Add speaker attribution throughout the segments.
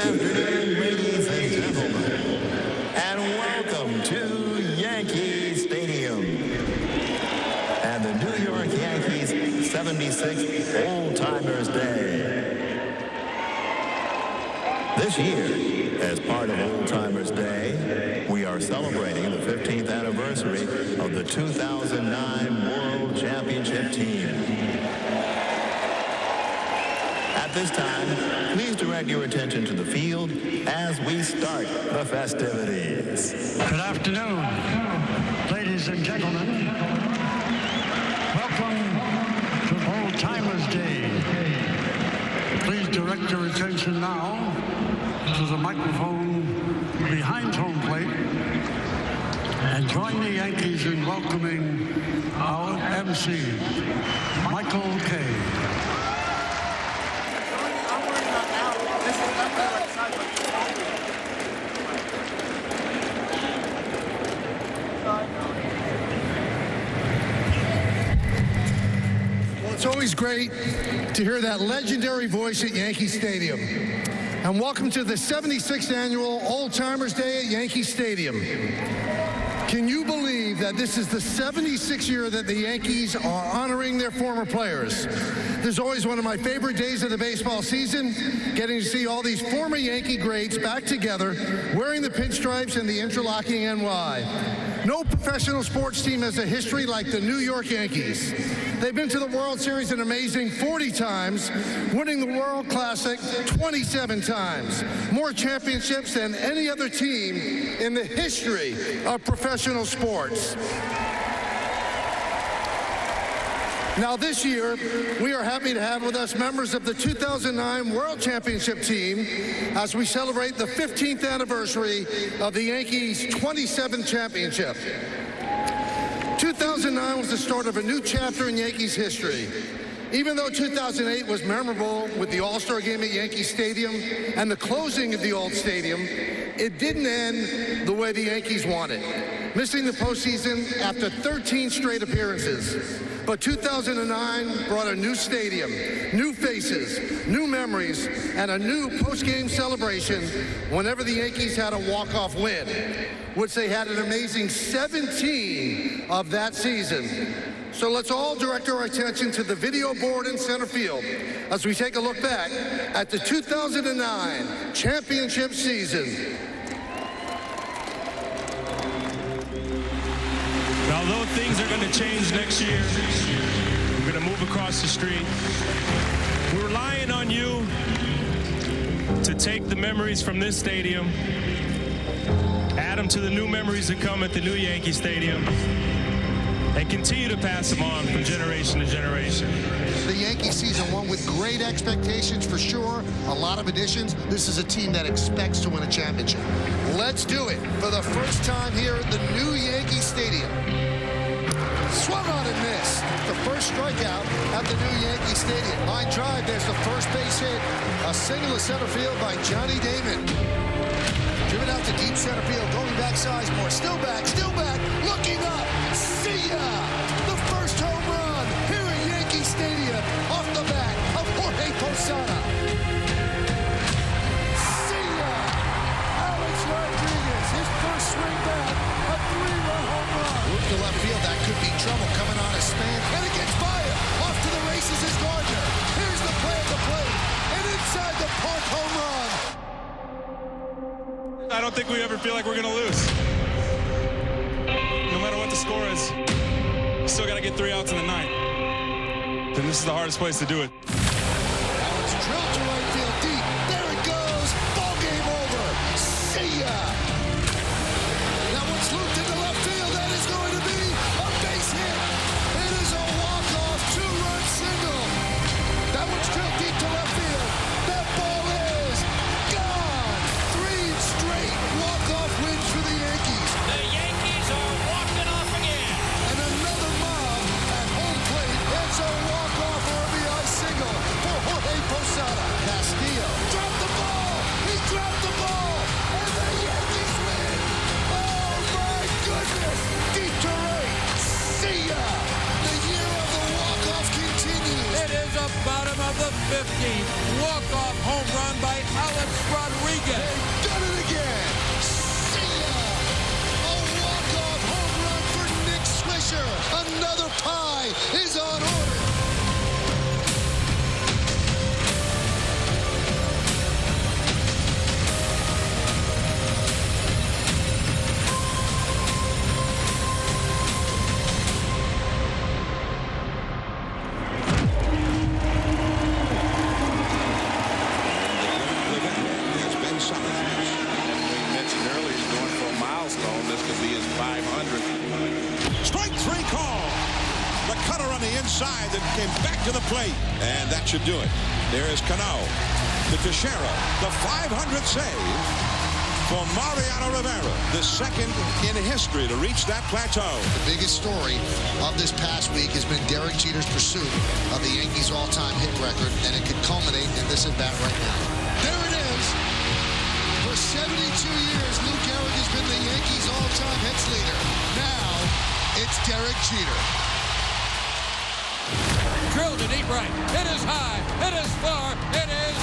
Speaker 1: afternoon, ladies and gentlemen, and welcome to Yankee Stadium and the New York Yankees 76th Old Timers Day. This year, as part of Old Timers Day, we are celebrating the 15th anniversary of the 2009 World Championship team. At this time, please direct your attention to the field as we start the festivities.
Speaker 2: Good afternoon, ladies and gentlemen. Welcome to Old Timers Day. Please direct your attention now to the microphone behind home plate and join the Yankees in welcoming our MC, Michael Kay.
Speaker 3: It's always great to hear that legendary voice at Yankee Stadium. And welcome to the 76th annual Old Timers Day at Yankee Stadium. Can you believe that this is the 76th year that the Yankees are honoring their former players? This is always one of my favorite days of the baseball season, getting to see all these former Yankee greats back together, wearing the pinstripes and the interlocking NY. No professional sports team has a history like the New York Yankees. They've been to the World Series an amazing 40 times, winning the World Classic 27 times. More championships than any other team in the history of professional sports. Now this year, we are happy to have with us members of the 2009 World Championship team as we celebrate the 15th anniversary of the Yankees' 27th championship. 2009 was the start of a new chapter in Yankees history. Even though 2008 was memorable with the All-Star game at Yankee Stadium and the closing of the old stadium, it didn't end the way the Yankees wanted, missing the postseason after 13 straight appearances. But 2009 brought a new stadium, new faces, new memories, and a new post-game celebration whenever the Yankees had a walk-off win, which they had an amazing 17 of that season. So let's all direct our attention to the video board in center field as we take a look back at the 2009 championship season.
Speaker 4: Although things are going to change next year, we're going to move across the street. We're relying on you to take the memories from this stadium, add them to the new memories that come at the new Yankee Stadium, and continue to pass them on from generation to generation.
Speaker 5: The Yankee season one with great expectations for sure, a lot of additions. This is a team that expects to win a championship. Let's do it for the first time here at the new Yankee Stadium. Swung on and missed. The first strikeout at the new Yankee Stadium. Line drive, there's the first base hit. A single to center field by Johnny Damon. Driven out to deep center field, going back Sizemore. Still back, looking up. See ya! The first home run here at Yankee Stadium off the bat of Jorge Posada. See ya! Alex Rodriguez, his first swing back, a three-run home run. Look to left field, that could be trouble coming on a span, and it gets by him. Off to the races is Gardner. Here's the play at the plate, and inside the park home run.
Speaker 4: I don't think we ever feel like we're going to lose. No matter what the score is, we still got to get 3 outs in the ninth. And this is the hardest place to do it.
Speaker 5: Now it's drilled to right field deep. There it goes. Ball game over. See ya. That one's looped into left field. That is going to be a base hit. It is a walk-off 2-run single. That one's drilled deep to left field. That ball is gone. 3 straight walk-off wins for the Yankees.
Speaker 6: The Yankees are walking off again.
Speaker 5: And another mob at home plate. It's a walk-off RBI single.
Speaker 7: side that came back to the plate. And that should do it. There is Cano to Teixeira. The 500th save for Mariano Rivera, the second in history to reach that plateau.
Speaker 5: The biggest story of this past week has been Derek Jeter's pursuit of the Yankees' all-time hit record, and it could culminate in this at-bat right now. There it is. For 72 years, Lou Gehrig has been the Yankees' all-time hits leader. Now, it's Derek Jeter.
Speaker 6: Drilled to deep right. It is high. It is far. It is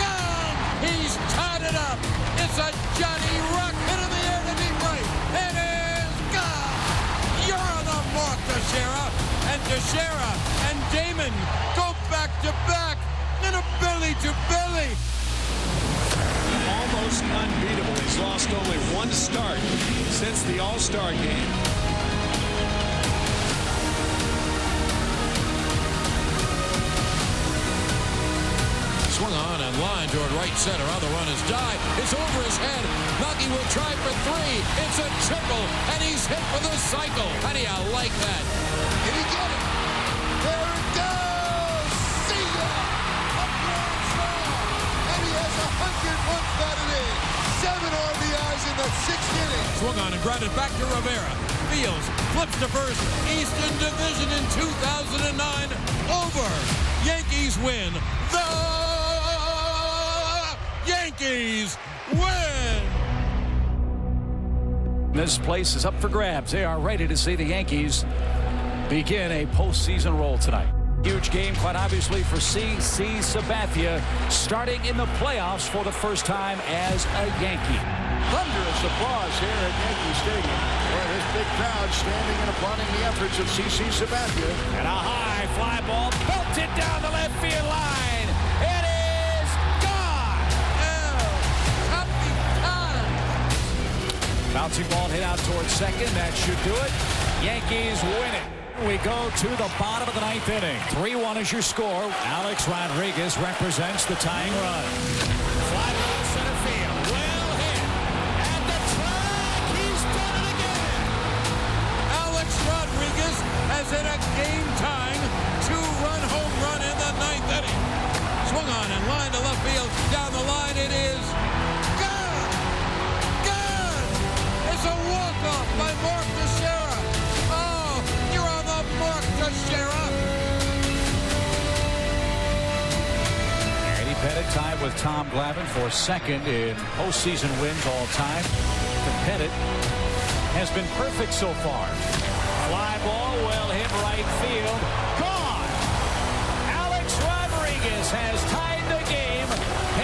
Speaker 6: gone. He's tied it up. It's a Johnny Rock hit in the air to deep right. It is gone. You're on the mark, Teixeira. And Teixeira and Damon go back to back. And a belly to belly.
Speaker 8: Almost unbeatable. He's lost only one start since the All-Star game.
Speaker 6: Swung on and line toward right center. On the run is Dye. It's over his head. Melky will try for three. It's a triple, and he's hit for the cycle. How do you like that?
Speaker 5: Did he get it? There it goes! See ya! A grand slam! And he has 100 runs batted in. 7 RBIs in the 6th inning.
Speaker 6: Swung on and grounded back to Rivera. Fields flips to first. Eastern Division in 2009 over. Yankees win. The Yankees win!
Speaker 9: This place is up for grabs. They are ready to see the Yankees begin a postseason roll tonight. Huge game, quite obviously, for CC Sabathia, starting in the playoffs for the first time as a Yankee.
Speaker 10: Thunderous applause here at Yankee Stadium, where this big crowd standing and applauding the efforts of CC Sabathia.
Speaker 9: And a high fly ball belted down the left field line. It is gone! Bouncing ball hit out towards second. That should do it. Yankees win it. We go to the bottom of the 9th inning. 3-1 is your score. Alex Rodriguez represents the tying run. Fly ball center field. Well hit. At the track, he's done it again.
Speaker 6: Alex Rodriguez has hit a game-tying 2-run home run in the 9th inning. Swung on and line to left field. Down the line, it is gone. Gone. It's a walk-off by Mark Teixeira. Mark Teixeira.
Speaker 9: Andy Pettit tied with Tom Glavine for second in postseason wins all time. Pettit has been perfect so far. Fly ball, well hit right field. Gone! Alex Rodriguez has tied the game,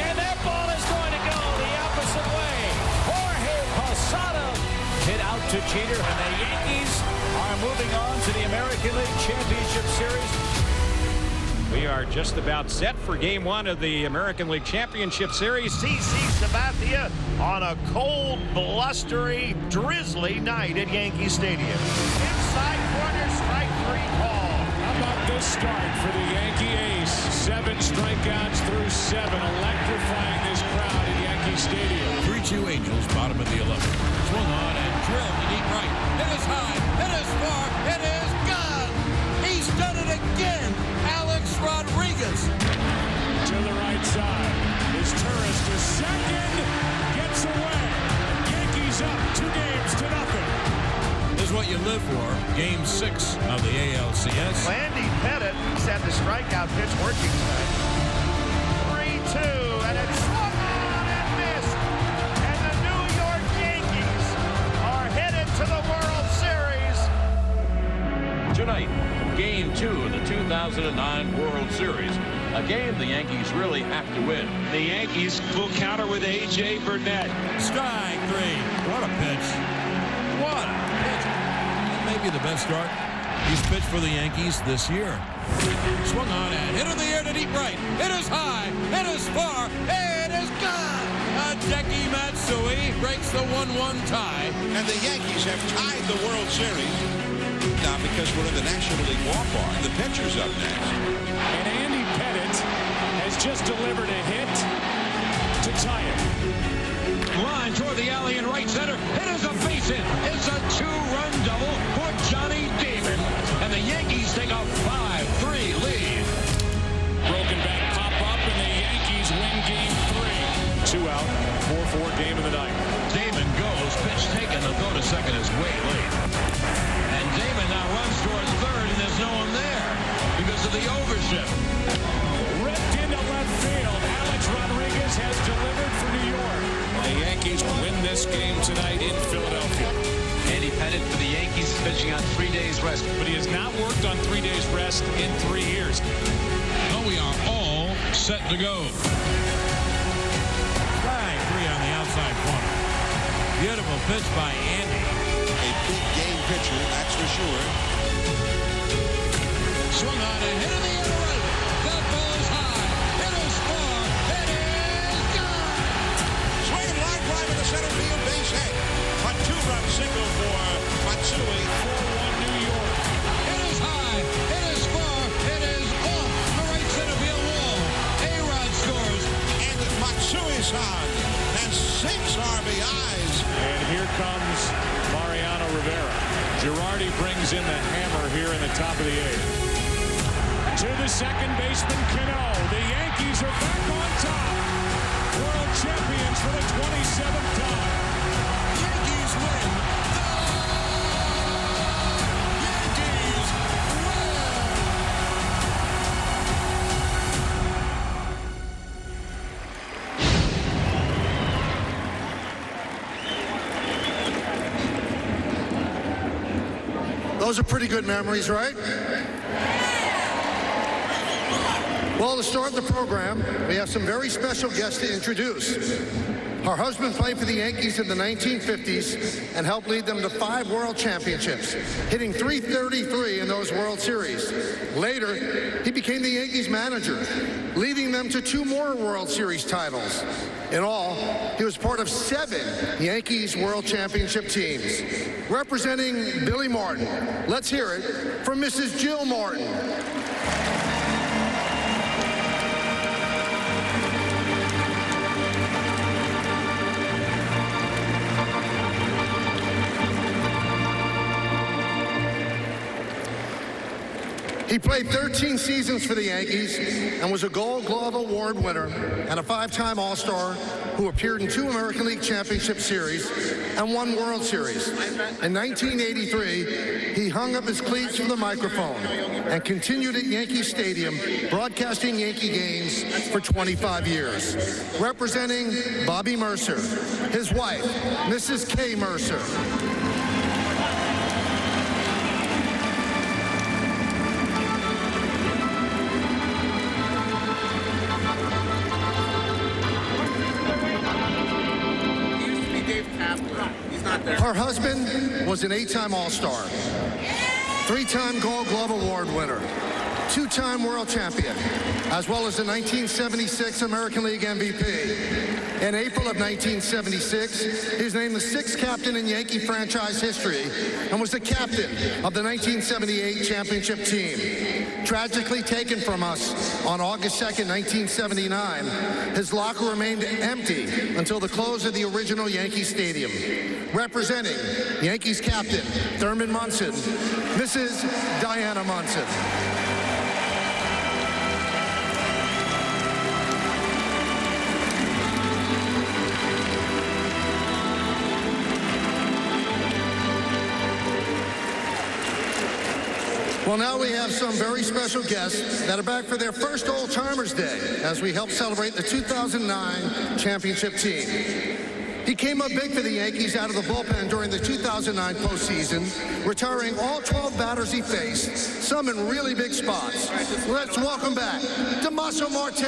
Speaker 9: and that ball is going to go the opposite way. Jorge Posada hit out to Jeter, and the Yankees are moving on to the American League Championship Series.
Speaker 11: We are just about set for Game 1 of the American League Championship Series.
Speaker 12: CC Sabathia on a cold, blustery, drizzly night at Yankee Stadium. Inside corner, strike 3 call.
Speaker 4: How about this start for the Yankee ace? 7 strikeouts through 7, electrifying this crowd at Yankee Stadium.
Speaker 6: 3-2 Angels, bottom of the 11th. Swung on and drilled to deep right. It is high. It is far. It is gone. He's done it again. Alex Rodriguez.
Speaker 4: To the right side. His Turris to second. Gets away. Yankees up 2-0.
Speaker 6: This is what you live for. Game 6 of the ALCS.
Speaker 12: Andy Pettit set the strikeout pitch working tonight. 3-2, and it's swung on and missed. And the New York Yankees are headed to the World Series.
Speaker 13: Tonight, Game 2 of the 2009 World Series. A game the Yankees really have to win.
Speaker 4: The Yankees will counter with A.J. Burnett.
Speaker 6: Strike 3. What a pitch. What a pitch. That may be the best start he's pitched for the Yankees this year. Swung on and hit in the air to deep right. It is high. It is far. It is gone. Hideki Matsui breaks the 1-1 tie.
Speaker 7: And the Yankees have tied the World Series. Now, because we're in the National League ballpark, the pitcher's up next.
Speaker 4: And Andy Pettit has just delivered a hit to tie it.
Speaker 6: Line toward the alley in right center. It is a base hit. It's a 2-run double for Johnny Damon. And the Yankees take a 5-3
Speaker 8: 2 out, 4-4 game in the ninth.
Speaker 13: Damon goes, pitch taken. The throw to second is way late. And Damon now runs towards third, and there's no one there because of the overshift.
Speaker 9: Ripped into left field. Alex Rodriguez has delivered for New York.
Speaker 8: The Yankees win this game tonight in Philadelphia.
Speaker 14: Andy Pettit for the Yankees is finishing on 3 days rest.
Speaker 8: But he has not worked on 3 days rest in 3 years.
Speaker 7: Now we are all set to go.
Speaker 6: Strike 3 on the outside corner. Beautiful pitch by Andy.
Speaker 7: A big game pitcher, that's for sure.
Speaker 6: Swung on and hit in the air to right. That ball is high. It is far. It is gone.
Speaker 7: Swinging line drive in the center field base hit. A 2-run single for Matsui.
Speaker 8: 4-1 New York.
Speaker 6: It is high. It is far. It is off the right center field wall. A-Rod scores.
Speaker 7: And Matsui-san has 6 RBIs.
Speaker 8: And here comes Mariano Rivera. Girardi brings in the hammer here in the top of the 8th. To the second baseman, Cano. The Yankees are back on top. World champions for the 27th time.
Speaker 6: Yankees win. Yankees
Speaker 3: win. Those are pretty good memories, right? Well, to start the program, we have some very special guests to introduce. Her husband played for the Yankees in the 1950s and helped lead them to 5 world championships, hitting .333 in those World Series. Later, he became the Yankees manager, leading them to 2 more World Series titles. In all, he was part of 7 Yankees World Championship teams. Representing Billy Martin, let's hear it from Mrs. Jill Martin. He played 13 seasons for the Yankees and was a Gold Glove Award winner and a 5-time All-Star who appeared in 2 American League Championship Series and 1 World Series. In 1983, he hung up his cleats for the microphone and continued at Yankee Stadium, broadcasting Yankee games for 25 years. Representing Bobby Mercer, his wife, Mrs. Kay Mercer. Her husband was an 8-time All-Star, 3-time Gold Glove Award winner, 2-time world champion, as well as the 1976 American League MVP. In April of 1976, he was named the 6th captain in Yankee franchise history and was the captain of the 1978 championship team. Tragically taken from us on August 2nd, 1979, his locker remained empty until the close of the original Yankee Stadium. Representing Yankees captain Thurman Munson, Mrs. Diana Munson. Well, now we have some very special guests that are back for their first Old Timers Day as we help celebrate the 2009 championship team. He came up big for the Yankees out of the bullpen during the 2009 postseason, retiring all 12 batters he faced, some in really big spots. Let's welcome back Damaso Marte.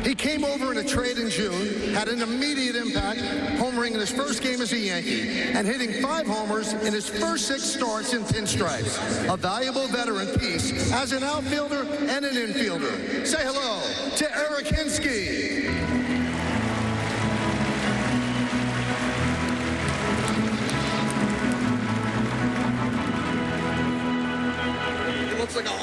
Speaker 3: He came over in a trade in June, had an immediate impact, homering in his first game as a Yankee, and hitting 5 homers in his first 6 starts in pinstripes. A valuable veteran piece as an outfielder and an infielder. Say hello to Eric Hinsky.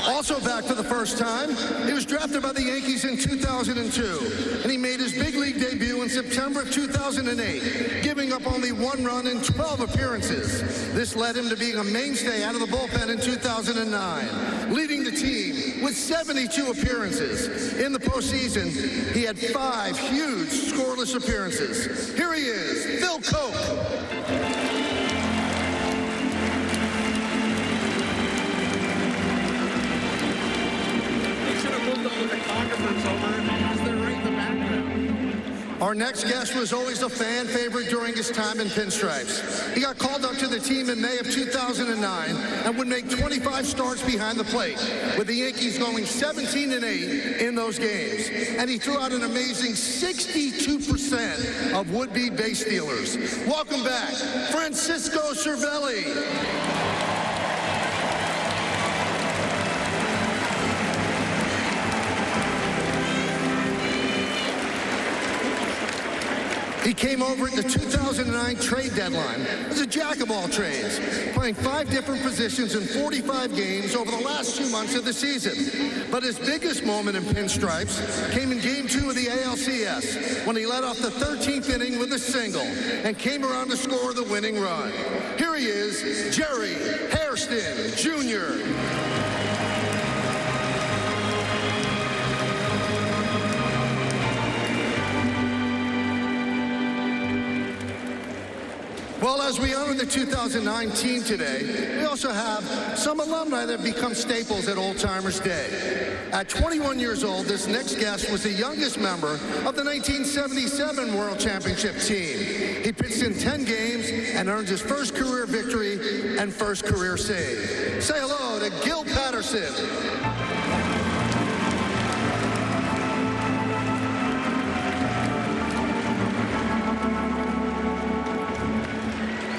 Speaker 3: Also back for the first time, he was drafted by the Yankees in 2002, and he made his big league debut in September 2008, giving up only 1 run in 12 appearances. This led him to being a mainstay out of the bullpen in 2009, leading the team with 72 appearances. In the postseason, he had 5 huge scoreless appearances. Here he is, Phil Coke. Our next guest was always a fan favorite during his time in pinstripes. He got called up to the team in May of 2009 and would make 25 starts behind the plate, with the Yankees going 17-8 in those games. And he threw out an amazing 62% of would-be base stealers. Welcome back, Francisco Cervelli. He came over at the 2009 trade deadline as a jack of all trades, playing 5 different positions in 45 games over the last 2 months of the season. But his biggest moment in pinstripes came in Game 2 of the ALCS, when he led off the 13th inning with a single and came around to score the winning run. Here he is, Jerry Hairston Jr. Well, as we honor the 2009 team today, we also have some alumni that have become staples at Old Timers Day. At 21 years old, this next guest was the youngest member of the 1977 World Championship team. He pitched in 10 games and earned his first career victory and first career save. Say hello to Gil Patterson.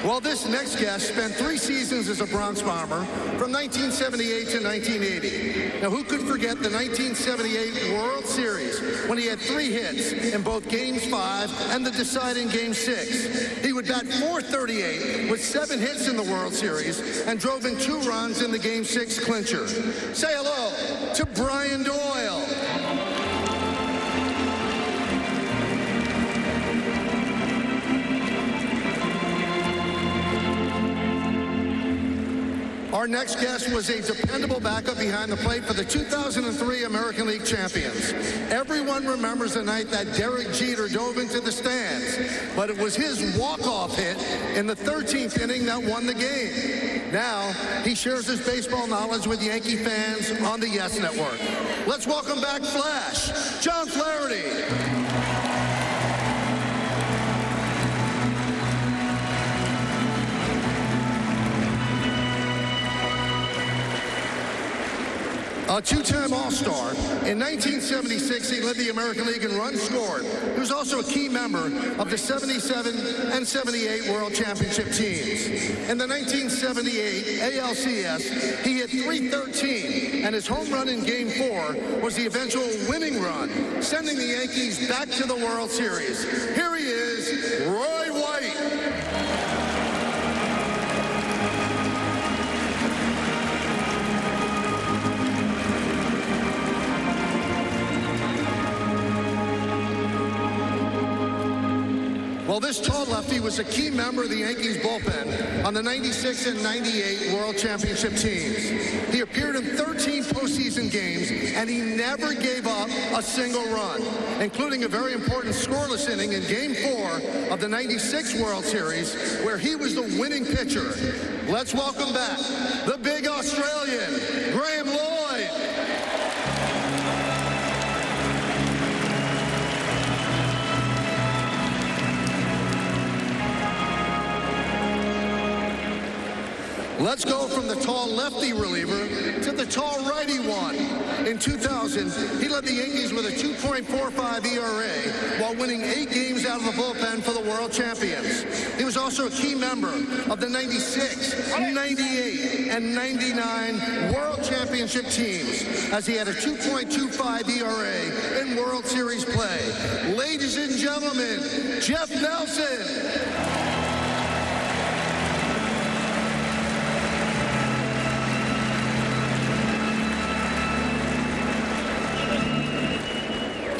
Speaker 3: Well, this next guest spent 3 seasons as a Bronx Bomber from 1978 to 1980. Now, who could forget the 1978 World Series when he had 3 hits in both Games 5 and the deciding Game 6? He would bat .438 with 7 hits in the World Series and drove in 2 runs in the Game 6 clincher. Say hello to Brian Doyle. Our next guest was a dependable backup behind the plate for the 2003 American League champions. Everyone remembers the night that Derek Jeter dove into the stands, but it was his walk-off hit in the 13th inning that won the game. Now, he shares his baseball knowledge with Yankee fans on the Yes Network. Let's welcome back Flash, John Flaherty. A 2-time All-Star. In 1976, he led the American League in runs scored. He was also a key member of the 77 and 78 World Championship teams. In the 1978 ALCS, he hit .313, and his home run in Game 4 was the eventual winning run, sending the Yankees back to the World Series. Here he is, Roy White. Well, this tall lefty was a key member of the Yankees bullpen on the 96 and 98 World Championship teams. He appeared in 13 postseason games, and he never gave up a single run, including a very important scoreless inning in Game 4 of the 96 World Series, where he was the winning pitcher. Let's welcome back the big Australian, Graham Lloyd. Let's go from the tall lefty reliever to the tall righty one. In 2000, he led the Yankees with a 2.45 ERA while winning 8 games out of the bullpen for the World Champions. He was also a key member of the 96, 98, and 99 World Championship teams, as he had a 2.25 ERA in World Series play. Ladies and gentlemen, Jeff Nelson.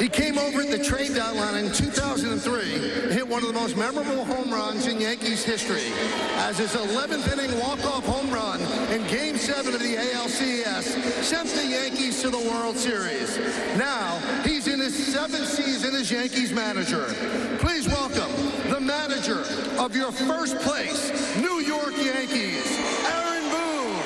Speaker 3: He came over at the trade deadline in 2003, hit one of the most memorable home runs in Yankees history as his 11th inning walk-off home run in Game 7 of the ALCS sent the Yankees to the World Series. Now, he's in his 7th season as Yankees manager. Please welcome the manager of your first place New York Yankees, Aaron Boone.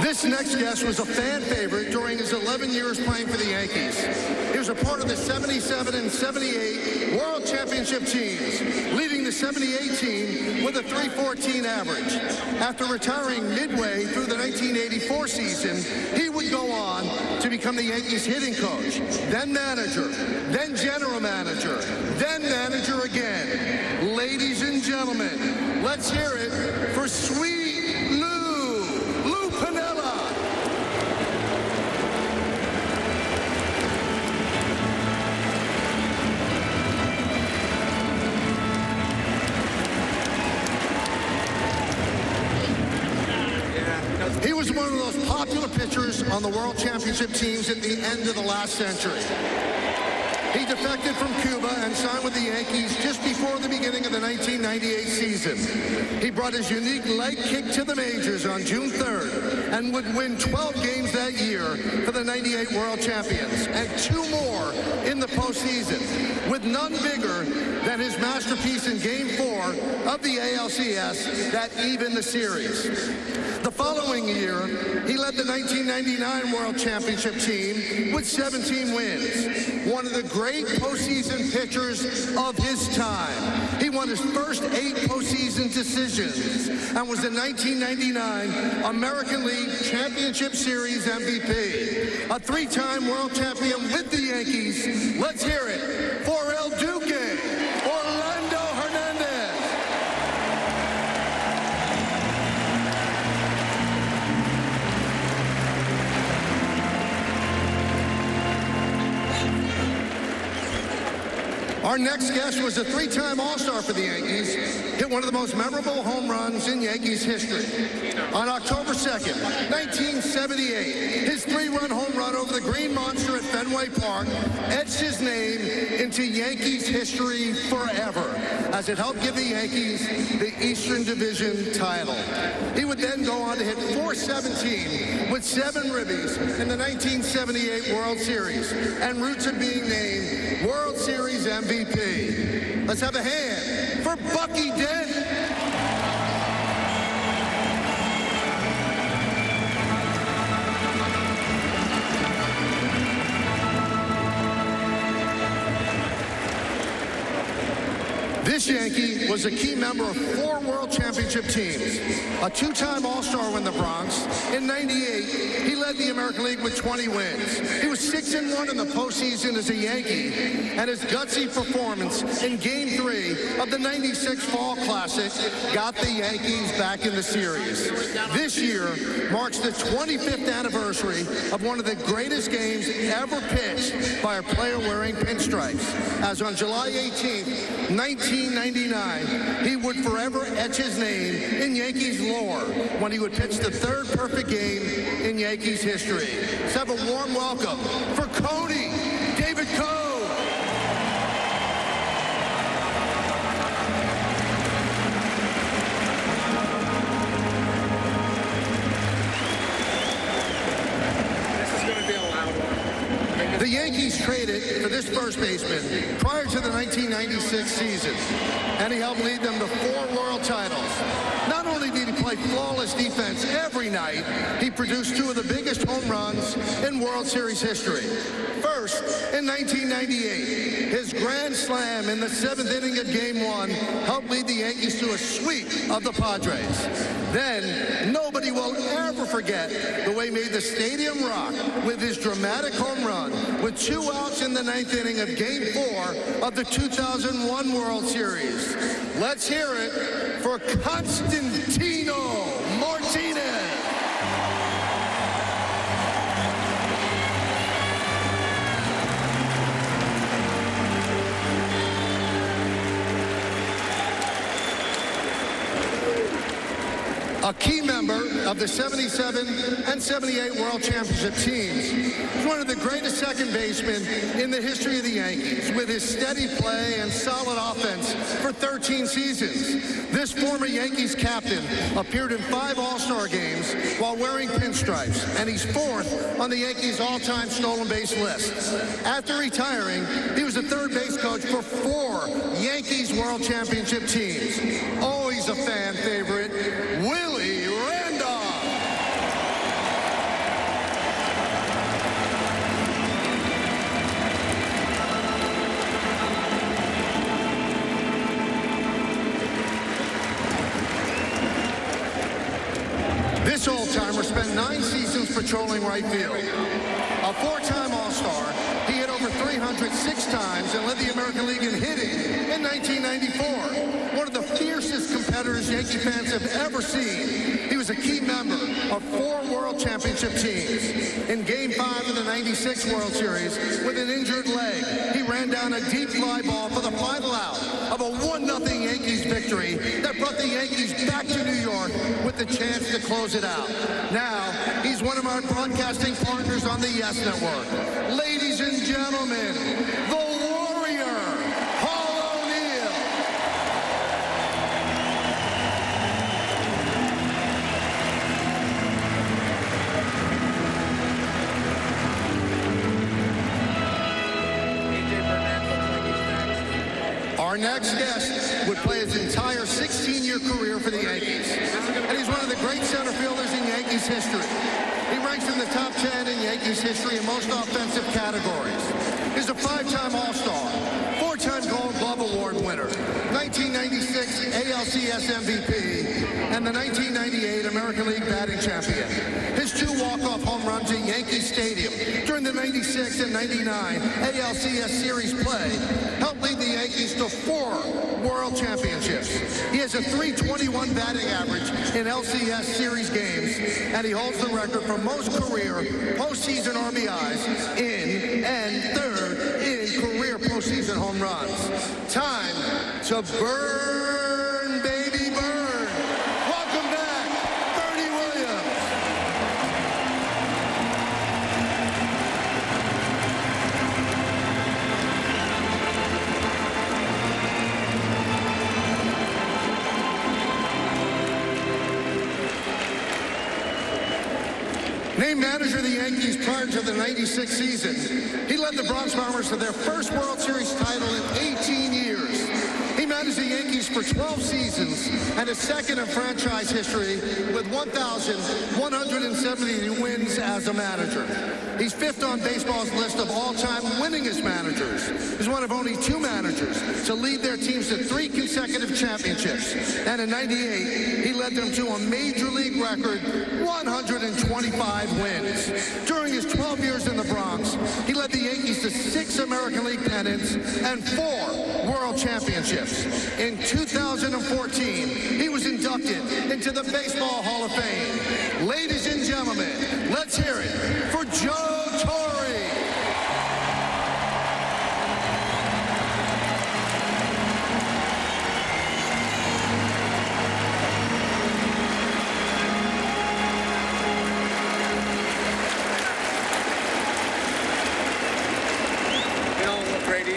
Speaker 3: This next guest was a fan favorite during his 11 years playing for the Yankees. He was a part of the 77 and 78 World Championship teams, leading the 78 team with a .314 average. After retiring midway through the 1984 season, he would go on to become the Yankees hitting coach, then manager, then general manager, then manager again. Ladies and gentlemen, let's hear it for Sweet Lou Piniella. He was one of those popular pitchers on the World Championship teams at the end of the last century. He defected from Cuba and signed with the Yankees just before the beginning of the 1998 season. He brought his unique leg kick to the majors on June 3rd and would win 12 games that year for the 98 World Champions and 2 more in the postseason, with none bigger than his masterpiece in Game 4 of the ALCS that evened the series. The following year, he led the 1999 World Championship team with 17 wins, one of the great postseason pitchers of his time. He won his first 8 postseason decisions and was the 1999 American League Championship Series MVP. A 3-time world champion with the Yankees. Let's hear it for El Duque, Orlando Hernandez. Our next guest was a 3-time All-Star for the Yankees, hit one of the most memorable home runs in Yankees history. On October 2nd, 1978, his 3-run home run over the Green Monster at Fenway Park etched his name into Yankees history forever, as it helped give the Yankees the Eastern Division title. He would then go on to hit .417 with 7 ribbies in the 1978 World Series, en route to being named World Series MVP. Let's have a hand for Bucky Dent. This Yankee was a key member of 4 World Championship teams, a 2-time All-Star in the Bronx. In '98, he led the American League with 20 wins. He was 6-1 in the postseason as a Yankee, and his gutsy performance in Game 3 of the '96 Fall Classic got the Yankees back in the series. This year marks the 25th anniversary of one of the greatest games ever pitched by a player wearing pinstripes, as on July 18th, 1999, he would forever etch his name in Yankees lore when he would pitch the 3rd perfect game in Yankees history. Let's have a warm welcome for Cody David Code. The Yankees traded for this first baseman prior to the 1996 season, and he helped lead them to 4 world titles. Not only did he play flawless defense every night, he produced 2 of the biggest home runs in World Series history. First, in 1998, his grand slam in the 7th inning of Game 1 helped lead the Yankees to a sweep of the Padres. Then, nobody will ever forget the way he made the stadium rock with his dramatic home run with 2 outs in the 9th inning of Game 4 of the 2001 World Series. Let's hear it for Constantino Martinez. of the 77 and 78 World Championship teams. He's one of the greatest second basemen in the history of the Yankees, with his steady play and solid offense for 13 seasons. This former Yankees captain appeared in 5 All-Star games while wearing pinstripes, and he's 4th on the Yankees all-time stolen base list. After retiring, he was the third base coach for 4 Yankees World Championship teams. Always a fan favorite, Willie Randolph. This old-timer spent 9 seasons patrolling right field. A 4-time All-Star, he hit over 306 times and led the American League in hitting in 1994. One of the fiercest competitors Yankee fans have ever seen. He was a key member of 4 World Championship teams. In Game 5 of the '96 World Series, with an injured leg, he ran down a deep fly ball for the final out of a 1-0 Yankees victory that brought the Yankees back to New York with the chance to close it out. Now, he's one of our broadcasting partners on the Yes Network. Ladies and gentlemen, the Warrior, Paul O'Neill. Our next guest would play his entire 16-year career for the Yankees. And he's one of the great center fielders in Yankees history. He ranks in the top 10 in Yankees history in most offensive categories. He's a 5-time All-Star, 4-time Gold Glove Award winner, 1996 ALCS MVP, and the 1998 American League batting champion. His 2 walk-off home runs at Yankee Stadium during the 96 and 99 ALCS series play helped lead the Yankees to 4 World Championships. He has a .321 batting average in LCS series games, and he holds the record for most career postseason RBIs in and 3rd in career postseason home runs. Time to burn, baby, burn. Welcome back, Bernie Williams. Named manager of the Yankees prior to the '96 season, he led the Bronx Bombers to their first World Series title in 18 years. He managed the Yankees for 12 seasons and is second in franchise history with 1,170 wins as a manager. He's 5th on baseball's list of all-time winningest managers. He's one of only 2 managers to lead their teams to 3 consecutive championships. And in '98, he led them to a major league record 125 wins. During his 12 years in the Bronx, he led the Yankees to 6 American League pennants and 4 World Championships. In 2014, he was inducted into the Baseball Hall of Fame. Ladies and gentlemen, let's hear it for Joe Torre.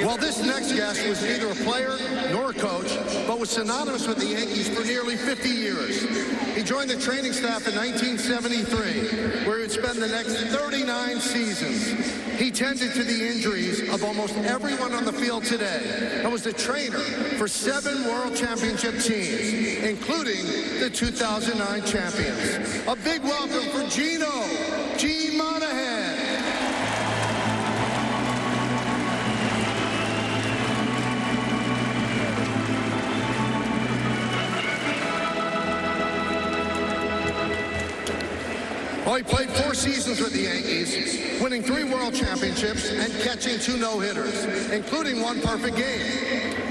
Speaker 3: Well, this next guest was neither a player nor a coach, but was synonymous with the Yankees for nearly 50 years. He joined the training staff in 1973, where he would spend the next 39 seasons. He tended to the injuries of almost everyone on the field today and was the trainer for 7 World Championship teams, including the 2009 champions. A big welcome for Gino G. Monahan. Well, he played 4 seasons with the Yankees, winning 3 World Championships and catching 2 no-hitters, including 1 perfect game.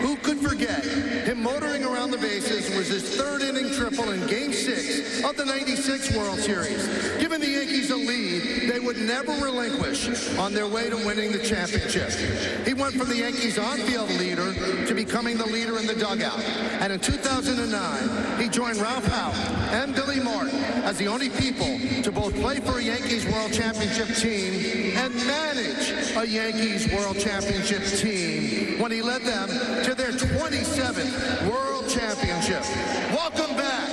Speaker 3: Who could forget him motoring around the bases was his 3rd inning triple in Game 6 of the '96 World Series, giving the Yankees a lead lead they would never relinquish on their way to winning the championship. He went from the Yankees' on-field leader to becoming the leader in the dugout. And in 2009, he joined Ralph Houk and Billy Martin as the only people to both play for a Yankees World Championship team and manage a Yankees World Championship team when he led them to their 27th World Championship. Welcome back,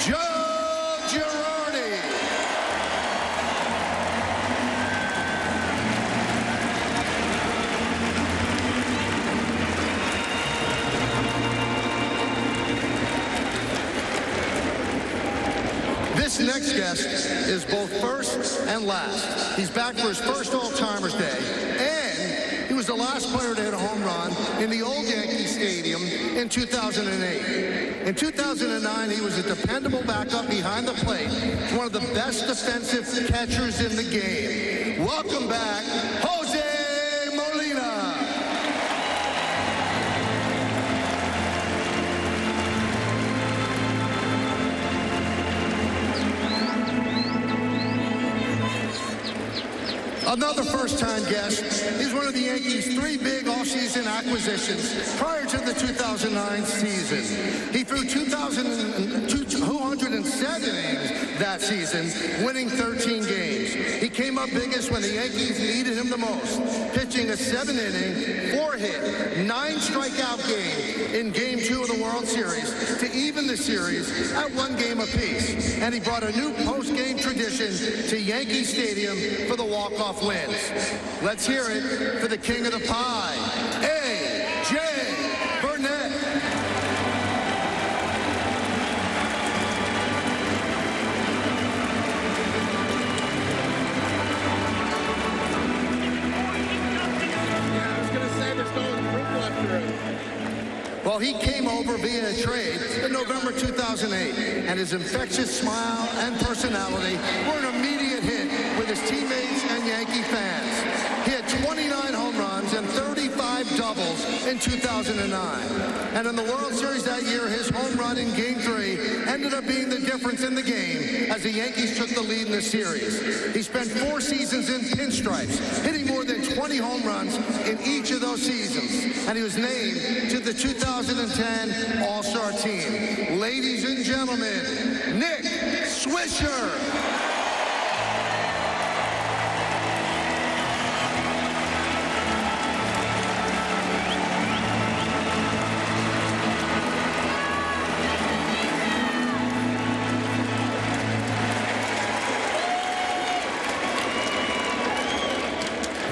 Speaker 3: Joe Girardi. This next guest is both first and last. He's back for his first Old Timers Day, and he was the last player to hit a home run in the old Yankee Stadium in 2008. In 2009, he was a dependable backup behind the plate, one of the best defensive catchers in the game. Welcome back, Jose Molina. Another first-time guest. He's one of the Yankees' 3 big offseason acquisitions prior to the 2009 season. He threw 207 innings that season, winning 13 games. He came up biggest when the Yankees needed him the most, pitching a 7-inning, 4-hit, 9-strikeout game in Game 2 of the World Series to even the series at 1 game apiece. And he brought a new post-game tradition to Yankee Stadium for the walk-off wins. Let's hear it for the king of the pie, A.J. Burnett.
Speaker 15: Yeah, I was going to say there's no improvement through.
Speaker 3: Well, he came over via a trade in November 2008, and his infectious smile and personality were an immediate hit with his teammates and Yankee fans. He had 29 home runs and 35 doubles in 2009. And in the World Series that year, his home run in Game 3 ended up being the difference in the game as the Yankees took the lead in the series. He spent 4 seasons in pinstripes, hitting more than 20 home runs in each of those seasons. And he was named to the 2010 All-Star team. Ladies and gentlemen, Nick Swisher.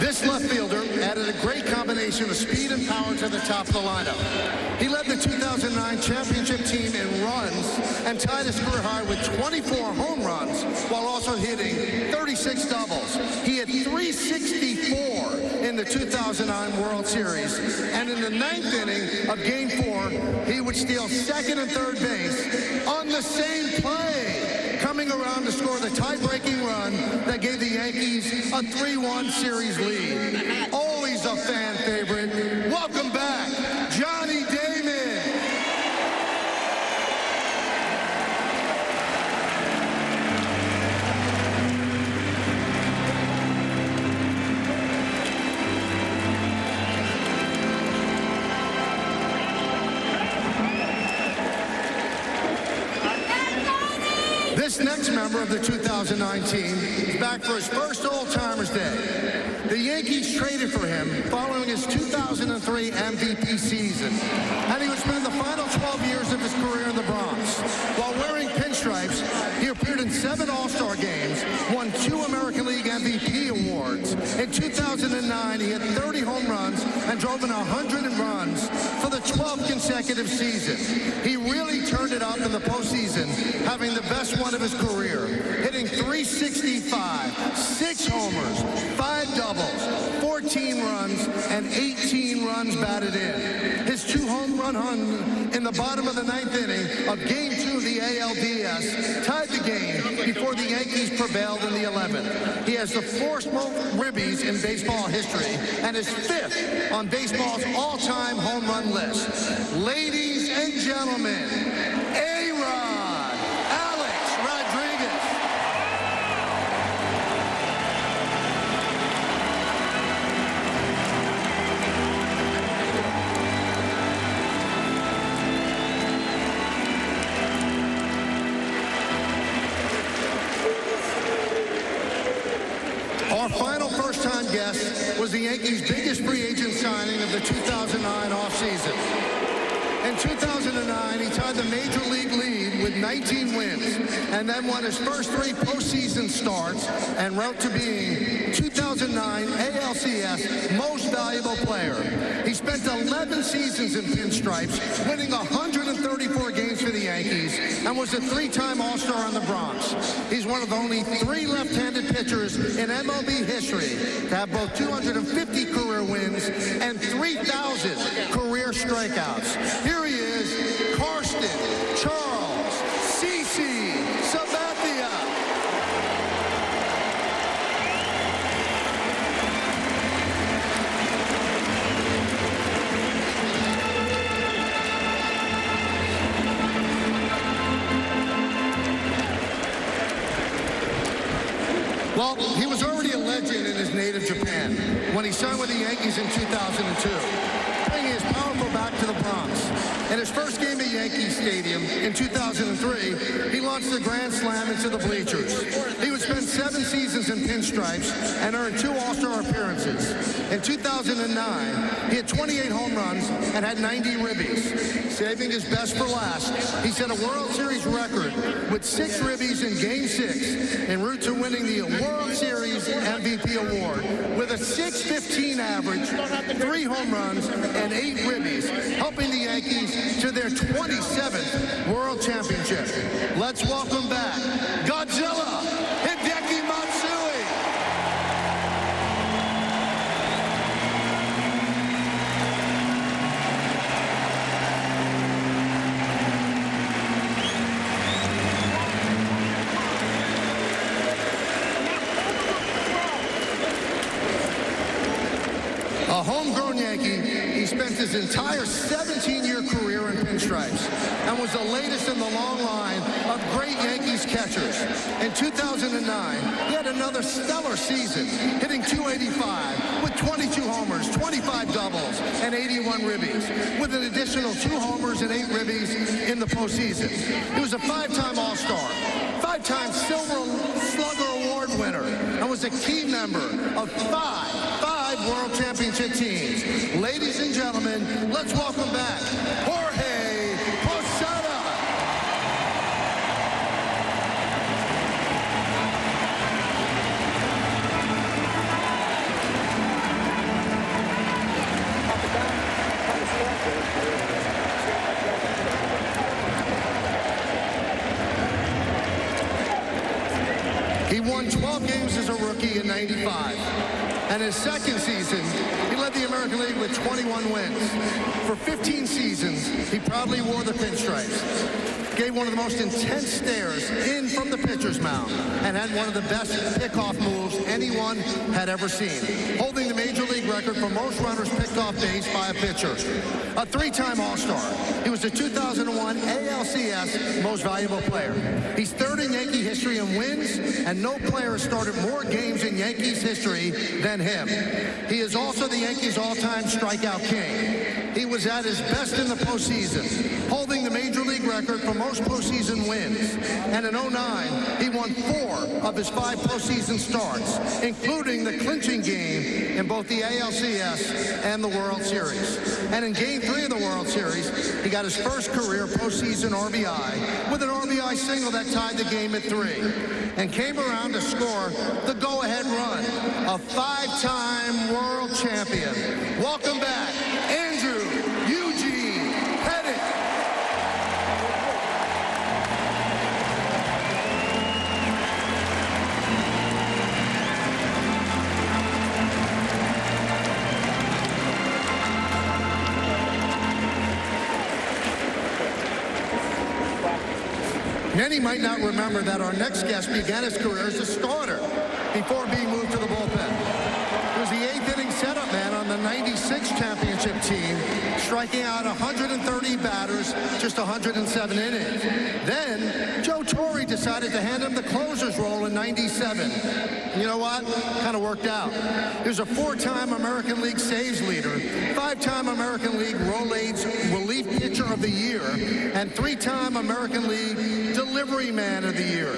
Speaker 3: This left fielder added a great combination of speed and power to the top of the lineup. He led the 2009 championship team in runs and tied his career high with 24 home runs while also hitting 36 doubles. He had 364 in the 2009 World Series, and in the 9th inning of Game 4, he would steal second and third base on the same play, coming around to score the tie-breaking run that gave the Yankees a 3-1 series lead. Always a fan favorite. Welcome back, Johnny Damon. This next member of the 2009 team is back for his first Old Timers Day. The Yankees traded for him following his 2003 MVP season, and he would spend the final 12 years of his career in the Bronx. While wearing pinstripes, he appeared in 7 All-Star games, won 2 American League MVP awards. In 2009, he had 30 home runs and drove in 100 runs for the 12th consecutive season. He really turned it up in the postseason, having the best one of his career, hitting .365, 6 homers, 5 doubles, 14 runs, and 18 runs batted in. His 2 home run in the bottom of the 9th inning of Game 2 of the ALDS tied the game before the Yankees prevailed in the 11th. He has the 4th most ribbies in baseball history and is 5th on baseball's all-time home run list. Ladies and gentlemen, A-Rod, Alex Rodriguez. Our final first-time guest was the Yankees' biggest free agent signing of the 2009 offseason. In 2009, he tied the Major League lead with 19 wins and then won his first 3 postseason starts and wrote to being 2009 ALCS Most Valuable Player. He spent 11 seasons in pinstripes, winning 134 games for the Yankees, and was a 3-time All-Star on the Bronx. He's one of only 3 left-handed pitchers in MLB history to have both 250 career wins and 3,000 career strikeouts. Here he is, Karsten Charles C.C. Sabathia. Well, he was already a legend in his native Japan when he signed with the Yankees in 2002, bringing his powerful bat to the Bronx. In his first game at Yankee Stadium in 2003, he launched the grand slam into the bleachers. He would spend 7 seasons in pinstripes and earned 2 All-Star appearances. In 2009, he had 28 home runs and had 90 ribbies. Saving his best for last, he set a World Series record with 6 ribbies in Game 6 en route to winning the World Series MVP award with a .615 average, 3 home runs, and 8 ribbies, helping the Yankees to their 27th World Championship. Let's welcome back Godzilla Hideki Matsui. A homegrown Yankee, he spent his entire 17-year career in pinstripes and was the latest in the long line of great Yankees catchers. In 2009, he had another stellar season, hitting .285 with 22 homers, 25 doubles, and 81 ribbies, with an additional 2 homers and 8 ribbies in the postseason. He was a 5-time All-Star, 5-time Silver Slugger Award winner, and was a key member of 5 World Championship teams. Ladies and gentlemen, let's welcome back Jorge Posada. He won 12 games as a rookie in '95. And his second season, he led the American League with 21 wins. For 15 seasons, he proudly wore the pinstripes, gave one of the most intense stares in from the pitcher's mound, and had one of the best pickoff moves anyone had ever seen, holding the Major League record for most runners picked off base by a pitcher. A 3-time All-Star, he was the 2001 ALCS Most Valuable Player. He's 3rd in Yankee history in wins, and no player has started more games in Yankees history than him. He is also the Yankees' all-time strikeout king. He was at his best in the postseason, holding the Major League record for most postseason wins. And in '09, he won 4 of his 5 postseason starts, including the clinching game in both the ALCS and the World Series. And in Game 3 of the World Series, he got his first career postseason RBI with an RBI single that tied the game at 3, and came around to score the go-ahead run. A 5-time world champion. Welcome back, Andrew Eugene Pettit. Many might not remember that our next guest began his career as a starter before being moved to the bullpen. He was the 8th inning setup man on the '96 championship team, striking out 130 batters, just 107 innings. Then Joe Torre decided to hand him the closer's role in '97. You know what? Kind of worked out. He was a 4-time American League saves leader, 5-time American League Rolaids Relief Pitcher of the Year, and 3-time American League Delivery Man of the Year.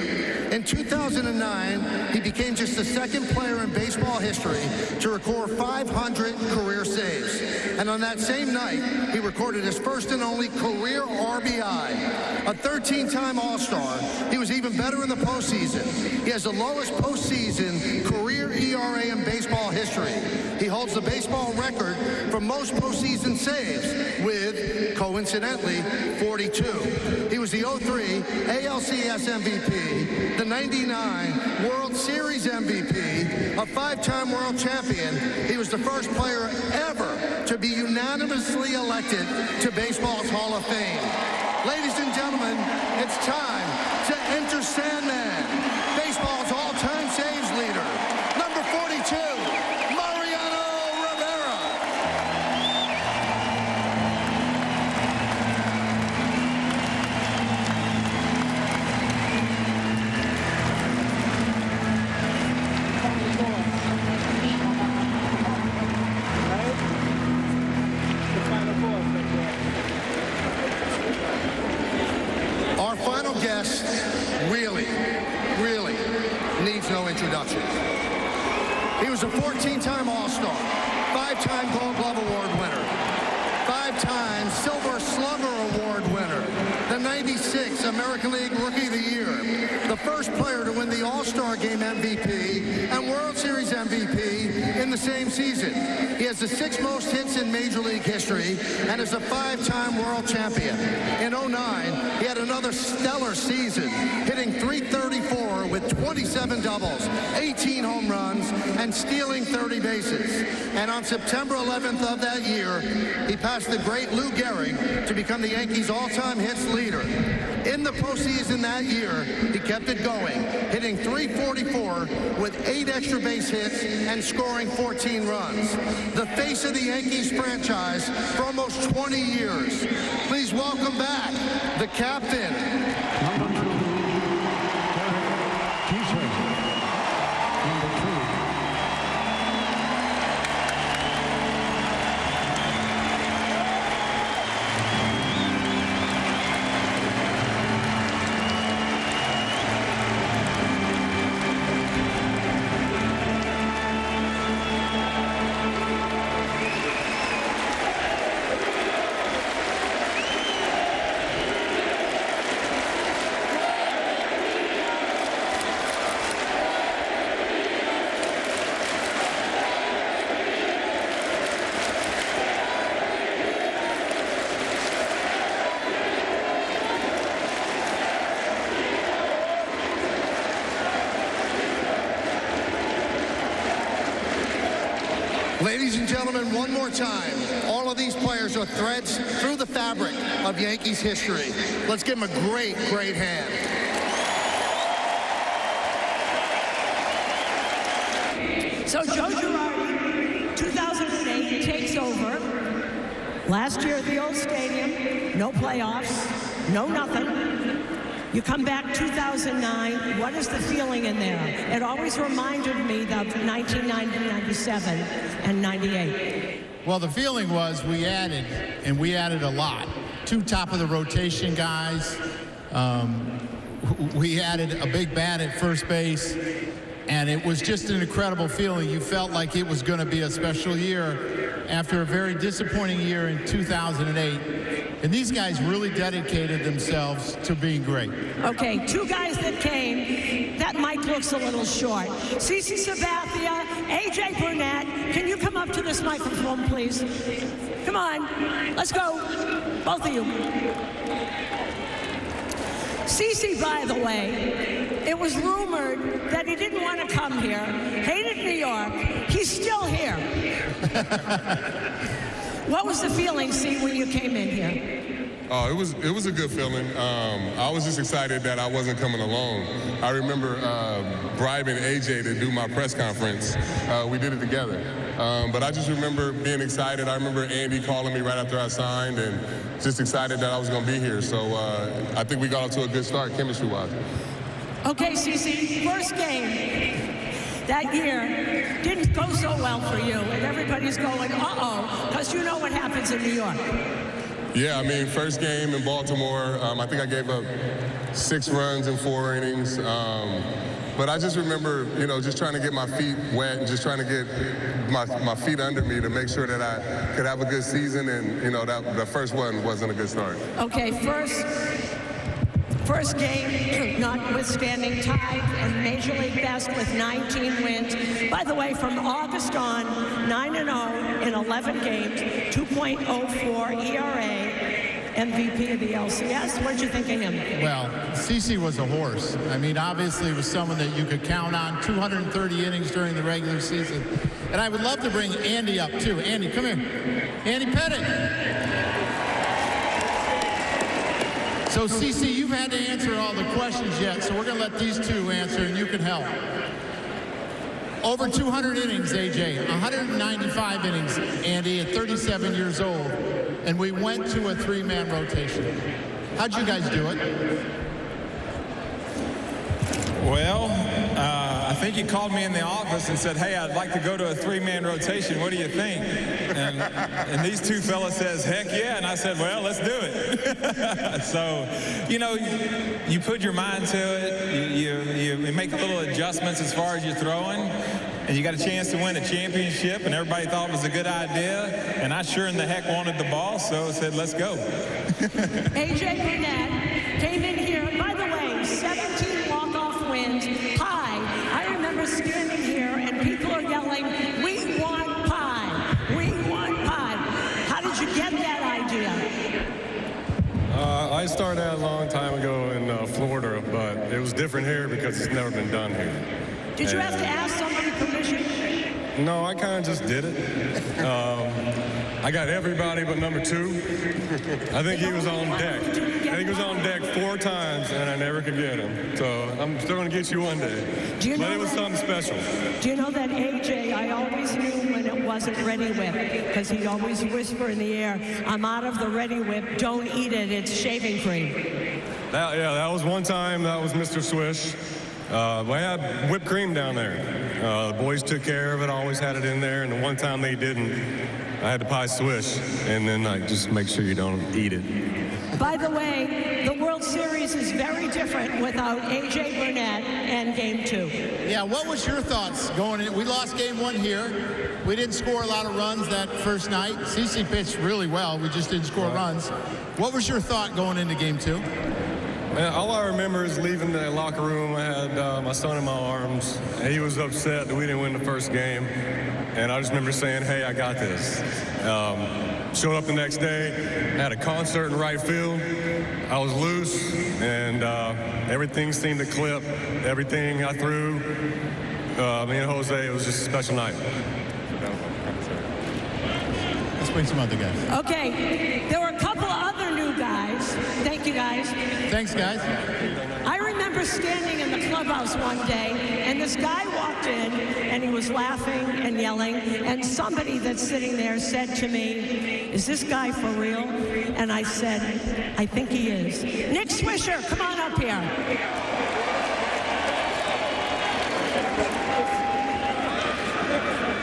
Speaker 3: In 2009, he became just the second player in baseball history to record 500 career saves. And on that same night, he recorded his first and only career RBI. A 13-time All-Star, he was even better in the postseason. He has the lowest postseason career ERA in baseball history. He holds the baseball record for most postseason saves with, coincidentally, 42. He was the 03 ALCS MVP, the 99 World Series MVP, a 5-time world champion. He was the first player ever to be unanimously elected to baseball's Hall of Fame. Ladies and gentlemen, it's time to enter Sandman, baseball's all-time saves leader, number 42, Mariano Rivera. Our final guest really needs no introduction. He was a 14-time All-Star, 5-time Gold Glove Award winner, 5-time Silver Slugger Award winner, the 96 American League Rookie of the Year, the first player to win the All-Star Game MVP and World Series MVP in the same season. He has the 6th most hits in Major League history and is a 5-time world champion. In 09, he had another stellar season, hitting .334 with 27 doubles, 18 home runs, and stealing 30 bases. And on September 11th of that year, he passed the great Lou Gehrig to become the Yankees' all-time hits leader. In the postseason that year, he kept it going, hitting .344 with 8 extra base hits and scoring 14 runs. The face of the Yankees franchise for almost 20 years. Please welcome back the captain.
Speaker 2: Number 2,
Speaker 3: Ladies and gentlemen, one more time, all of these players are threads through the fabric of Yankees history. Let's give them a great hand.
Speaker 16: So Joe Girardi, 2008, takes over. Last year at the old stadium, no playoffs, no nothing. You come back 2009, what is the feeling in there? It always reminded me of 1990, 97, and 98.
Speaker 17: Well, the feeling was we added a lot. 2 top-of-the-rotation guys. We added a big bat at first base, and it was just an incredible feeling. You felt like it was going to be a special year after a very disappointing year in 2008. And these guys really dedicated themselves to being great.
Speaker 16: Okay, 2 guys that came. That mic looks a little short. CeCe Sabathia, AJ Burnett. Can you come up to this microphone, please? Come on, let's go. Both of you. CeCe, by the way, it was rumored that he didn't want to come here, hated New York. He's still here. What was the feeling, C, when you came in here?
Speaker 18: Oh, it was a good feeling. I was just excited that I wasn't coming alone. I remember bribing AJ to do my press conference. We did it together. But I just remember being excited. I remember Andy calling me right after I signed and just excited that I was going to be here. So I think we got off to a good start chemistry-wise.
Speaker 16: Okay, CeCe, first game that year didn't go so well for you, and everybody's going, uh-oh, because you know what happens in New York.
Speaker 18: Yeah, I mean, first game in Baltimore, I think I gave up 6 runs in 4 innings. But I just remember, just trying to get my feet wet and just trying to get my feet under me to make sure that I could have a good season. And, that the first one wasn't a good start.
Speaker 16: Okay, first game, notwithstanding, tied and Major League best with 19 wins. By the way, from August on, 9-0 in 11 games, 2.04 ERA. MVP of the LCS. What did you think of him?
Speaker 17: Well, CC was a horse. I mean, obviously, it was someone that you could count on. 230 innings during the regular season. And I would love to bring Andy up, too. Andy, come here. Andy Pettit. So, CC, you've had to answer all the questions yet, so we're going to let these two answer, and you can help. Over 200 innings, AJ. 195 innings, Andy, at 37 years old. And we went to a 3-man rotation. How'd you guys do it?
Speaker 19: Well, I think you called me in the office and said, hey, I'd like to go to a 3-man rotation. What do you think? And these two fellas says, heck yeah. And I said, well, let's do it. So, you put your mind to it. You make little adjustments as far as you're throwing. And you got a chance to win a championship, and everybody thought it was a good idea. And I sure in the heck wanted the ball, so I said, let's go.
Speaker 16: A.J. Burnett came in here, by the way, 17 walk-off wins, pie. I remember standing here, and people are yelling, we want pie, we want pie. How did you get that idea?
Speaker 20: I started that a long time ago in Florida, but it was different here because it's never been done here.
Speaker 16: Did you have to ask somebody permission?
Speaker 20: No, I kind of just did it. I got everybody but number 2. I think he was on deck. I think he was on deck 4 times, and I never could get him. So I'm still going to get you one day. But it was something special.
Speaker 16: Do you know that AJ, I always knew when it wasn't Ready Whip, because he'd always whisper in the air, I'm out of the Ready Whip, don't eat it, it's shaving cream.
Speaker 20: That was one time, that was Mr. Swish. We had whipped cream down there. The boys took care of it, always had it in there, and the one time they didn't, I had to pie swish, and then just make sure you don't eat it.
Speaker 16: By the way, the World Series is very different without A.J. Burnett and Game 2.
Speaker 17: Yeah, what was your thoughts going in? We lost Game 1 here. We didn't score a lot of runs that first night. CC pitched really well. We just didn't score runs. What was your thought going into Game 2?
Speaker 20: Man, all I remember is leaving the locker room. I had my son in my arms. He was upset that we didn't win the first game. And I just remember saying, hey, I got this. Showed up the next day, had a concert in right field. I was loose, and everything seemed to clip. Everything I threw, me and Jose, it was just a special night.
Speaker 17: Let's bring some other guys.
Speaker 16: Okay, there were a couple of other new guys. Thank you, guys.
Speaker 17: Thanks, guys.
Speaker 16: I remember standing in the clubhouse one day, and this guy walked in, and he was laughing and yelling, and somebody that's sitting there said to me, is this guy for real? And I said, I think he is. Nick Swisher, come on up here.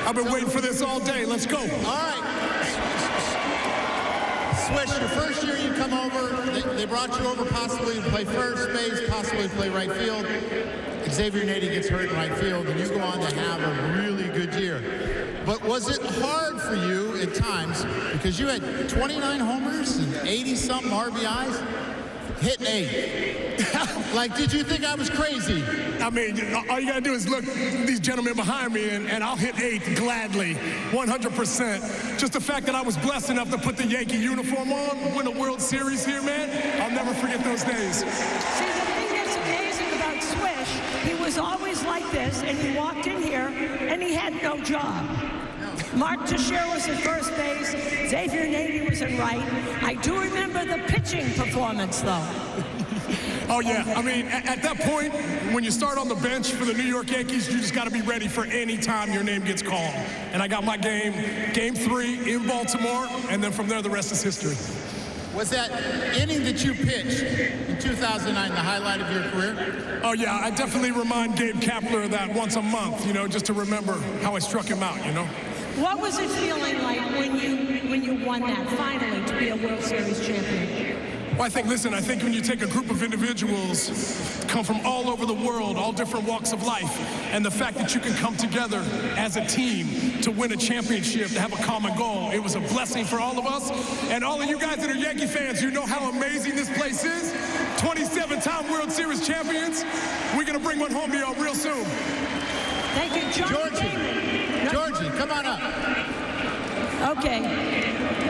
Speaker 21: I've been waiting for this all day. Let's go.
Speaker 17: All right. Swish, your first year you come over, they brought you over possibly to play first base, possibly to play right field. Xavier Nady gets hurt in right field, and you go on to have a really good year. But was it hard for you at times, because you had 29 homers and 80-something RBIs, hit 8? Like, did you think I was crazy?
Speaker 21: I mean, all you got to do is look these gentlemen behind me, and I'll hit 8 gladly, 100%. Just the fact that I was blessed enough to put the Yankee uniform on, win a World Series here, man, I'll never forget those days.
Speaker 16: See, the thing that's amazing about Swish, he was always like this, and he walked in here, and he had no job. Mark Teixeira was at first base. Xavier Nady was in right. I do remember the pitching performance, though.
Speaker 21: Oh, yeah. I mean, at that point, when you start on the bench for the New York Yankees, you just got to be ready for any time your name gets called. And I got my game 3 in Baltimore, and then from there, the rest is history.
Speaker 17: Was that inning that you pitched in 2009 the highlight of your career?
Speaker 21: Oh, yeah. I definitely remind Gabe Kapler of that once a month, just to remember how I struck him out,
Speaker 16: What was it feeling like when you won that finally to be a World Series champion?
Speaker 21: Well, I think when you take a group of individuals, come from all over the world, all different walks of life, and the fact that you can come together as a team to win a championship, to have a common goal, it was a blessing for all of us. And all of you guys that are Yankee fans, you know how amazing this place is. 27-time World Series champions. We're going to bring one home to y'all real soon.
Speaker 16: Thank you, Georgie.
Speaker 17: Georgie, come on up.
Speaker 16: Okay.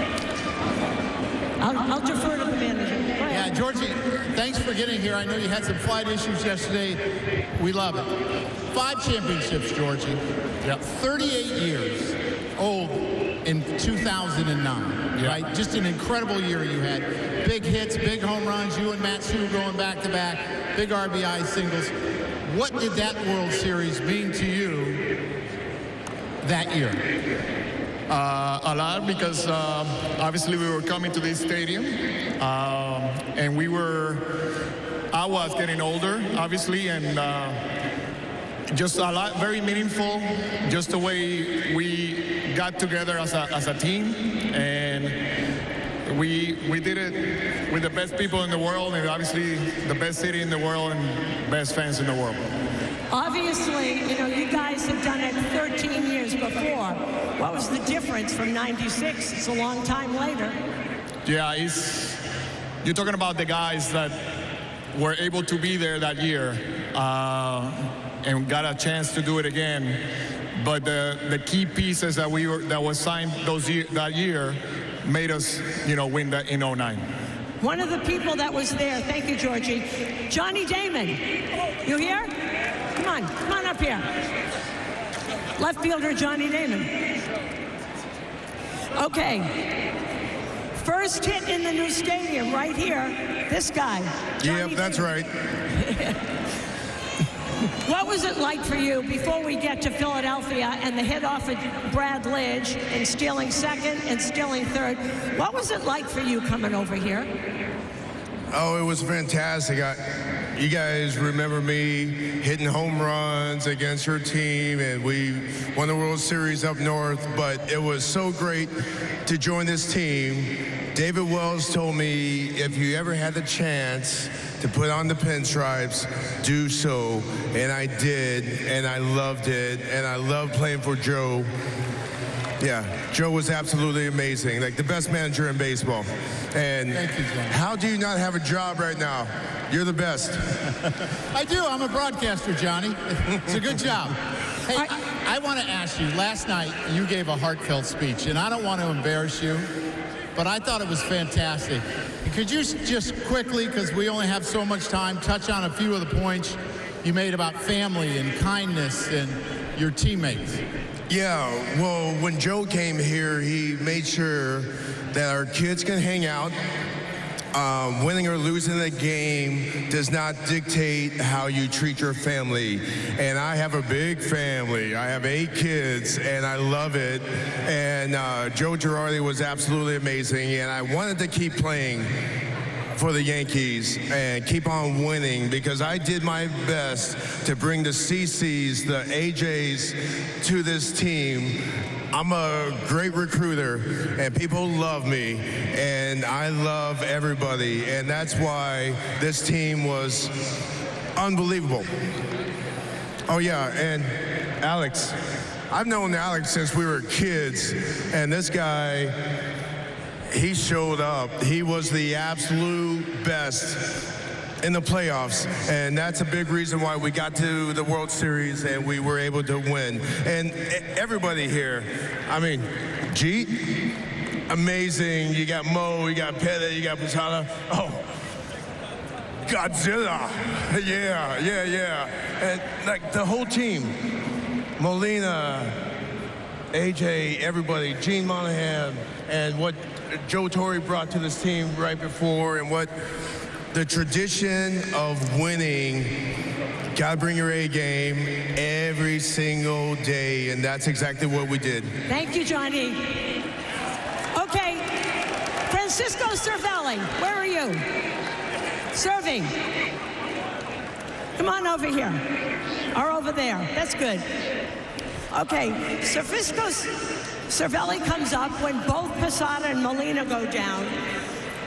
Speaker 16: I'll defer to the manager.
Speaker 17: Yeah, Georgie, thanks for getting here. I know you had some flight issues yesterday. We love it. 5 championships, Georgie. Yep. 38 years old in 2009, yep. Right? Just an incredible year you had. Big hits, big home runs. You and Matt Sue going back-to-back. Big RBI singles. What did that World Series mean to you that year?
Speaker 1: A lot, because obviously we were coming to this stadium, and I was getting older, obviously, and just a lot, very meaningful, just the way we got together as a team, and we did it with the best people in the world, and obviously the best city in the world and best fans in the world.
Speaker 16: Obviously, you guys have done it 13 years before. What was the difference from 96? It's a long time later.
Speaker 1: Yeah, you're talking about the guys that were able to be there that year and got a chance to do it again. But the key pieces that was signed that year made us, win that in 09.
Speaker 16: One of the people that was there, thank you, Georgie, Johnny Damon. You here? Come on up here. Left fielder Johnny Damon. Okay. First hit in the new stadium right here. This guy.
Speaker 22: Yep, that's right.
Speaker 16: What was it like for you before we get to Philadelphia and the hit off of Brad Lidge and stealing second and stealing third? What was it like for you coming over here?
Speaker 22: Oh, it was fantastic. You guys remember me hitting home runs against your team, and we won the World Series up north, but it was so great to join this team. David Wells told me if you ever had the chance to put on the pinstripes, do so, and I did, and I loved it, and I loved playing for Joe. Yeah, Joe was absolutely amazing, like the best manager in baseball. And
Speaker 17: thank you, John.
Speaker 22: How do you not have a job right now? You're the best.
Speaker 17: I do. I'm a broadcaster, Johnny. It's a good job. Hey, I want to ask you, last night you gave a heartfelt speech, and I don't want to embarrass you, but I thought it was fantastic. Could you just quickly, because we only have so much time, touch on a few of the points you made about family and kindness and your teammates?
Speaker 22: Yeah, well, when Joe came here, he made sure that our kids can hang out. Winning or losing the game does not dictate how you treat your family. And I have a big family. I have 8 kids, and I love it. And Joe Girardi was absolutely amazing, and I wanted to keep playing for the Yankees and keep on winning, because I did my best to bring the CCs, the AJs to this team. I'm a great recruiter, and people love me, and I love everybody, and that's why this team was unbelievable. Oh yeah, and Alex. I've known Alex since we were kids, and this guy, he showed up. He was the absolute best in the playoffs, and that's a big reason why we got to the World Series and we were able to win. And everybody here, I mean, Jeet, amazing. You got Mo, you got Pele, you got Posada. Oh, Godzilla. Yeah. And like the whole team, Molina, AJ, everybody, Gene Monahan, and what Joe Torre brought to this team right before, and what the tradition of winning, gotta bring your A game every single day, and that's exactly what we did.
Speaker 16: Thank you, Johnny. Okay, Francisco Cervelli, where are you? Serving. Come on over here, or over there, that's good. Okay, Francisco Cervelli comes up when both Posada and Molina go down.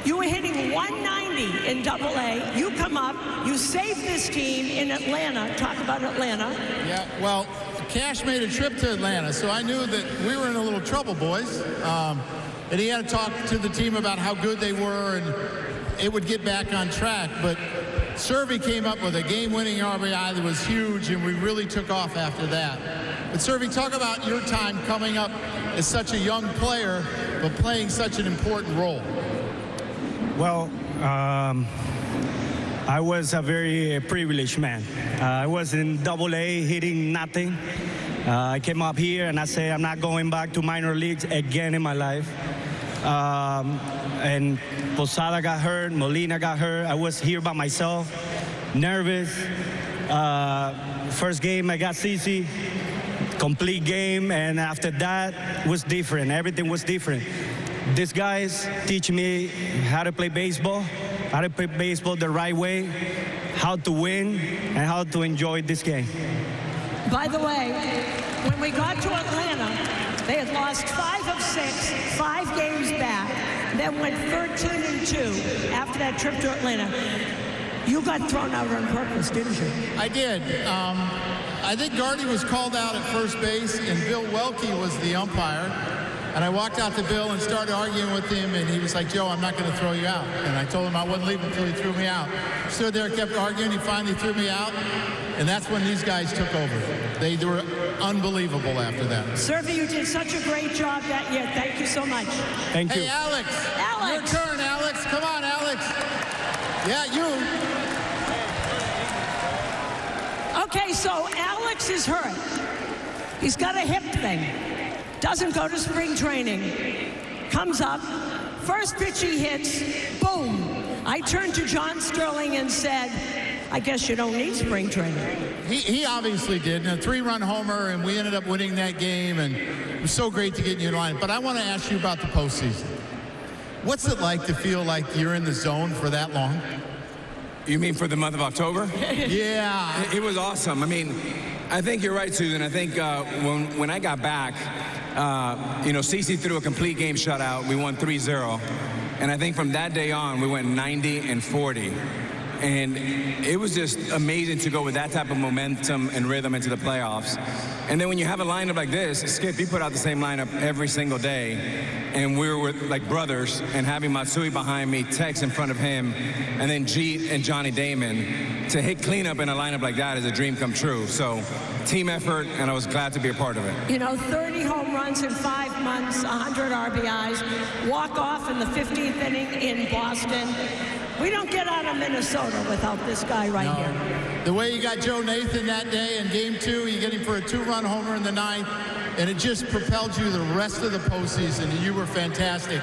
Speaker 16: You were hitting 190 90 in Double-A. You come up, you save this team in Atlanta. Talk about Atlanta.
Speaker 17: Yeah, well, Cash made a trip to Atlanta, so I knew that we were in a little trouble, boys. And he had to talk to the team about how good they were and it would get back on track. But Servy came up with a game-winning RBI that was huge, and we really took off after that. But Servy, talk about your time coming up as such a young player, but playing such an important role.
Speaker 5: Well, I was a very privileged man. I was in Double-A hitting nothing. I came up here and I said, I'm not going back to minor leagues again in my life. And Posada got hurt, Molina got hurt. I was here by myself, nervous. First game I got CC, complete game, and after that was different. Everything was different. These guys teach me how to play baseball the right way, how to win, and how to enjoy this game.
Speaker 16: By the way, when we got to Atlanta, they had lost 5 of 6, 5 games back, then went 13-2 after that trip to Atlanta. You got thrown out on purpose, didn't you?
Speaker 17: I did. I think Gardy was called out at first base, and Bill Welke was the umpire. And I walked out to Bill and started arguing with him, and he was like, Joe, I'm not going to throw you out. And I told him I wouldn't leave until he threw me out. Stood there, kept arguing. He finally threw me out, and that's when these guys took over. They were unbelievable after that.
Speaker 16: Servy, you did such a great job that year. Thank you so much.
Speaker 5: Thank you.
Speaker 17: Hey, Alex.
Speaker 16: Alex.
Speaker 17: Your turn, Alex. Come on, Alex. Yeah, you.
Speaker 16: Okay, so Alex is hurt. He's got a hip thing. Doesn't go to spring training. Comes up, first pitch he hits, boom. I turned to John Sterling and said, I guess you don't need spring training.
Speaker 17: He obviously did. A 3-run homer, and we ended up winning that game, and it was so great to get you in line. But I want to ask you about the postseason. What's it like to feel like you're in the zone for that long?
Speaker 10: You mean for the month of October?
Speaker 17: Yeah.
Speaker 10: It was awesome. I mean, I think you're right, Susan. I think when I got back, CeCe threw a complete game shutout. We won 3-0. And I think from that day on, we went 90-40. And it was just amazing to go with that type of momentum and rhythm into the playoffs. And then when you have a lineup like this, Skip, you put out the same lineup every single day. And we were like brothers, and having Matsui behind me, Tex in front of him, and then Jeet and Johnny Damon. To hit cleanup in a lineup like that is a dream come true. So team effort, and I was glad to be a part of it.
Speaker 16: 30 home runs in 5 months, 100 RBIs, walk off in the 15th inning in Boston. We don't get out of Minnesota without this guy here.
Speaker 17: The way you got Joe Nathan that day in Game 2, you get him for a 2-run homer in the 9th, and it just propelled you the rest of the postseason, and you were fantastic.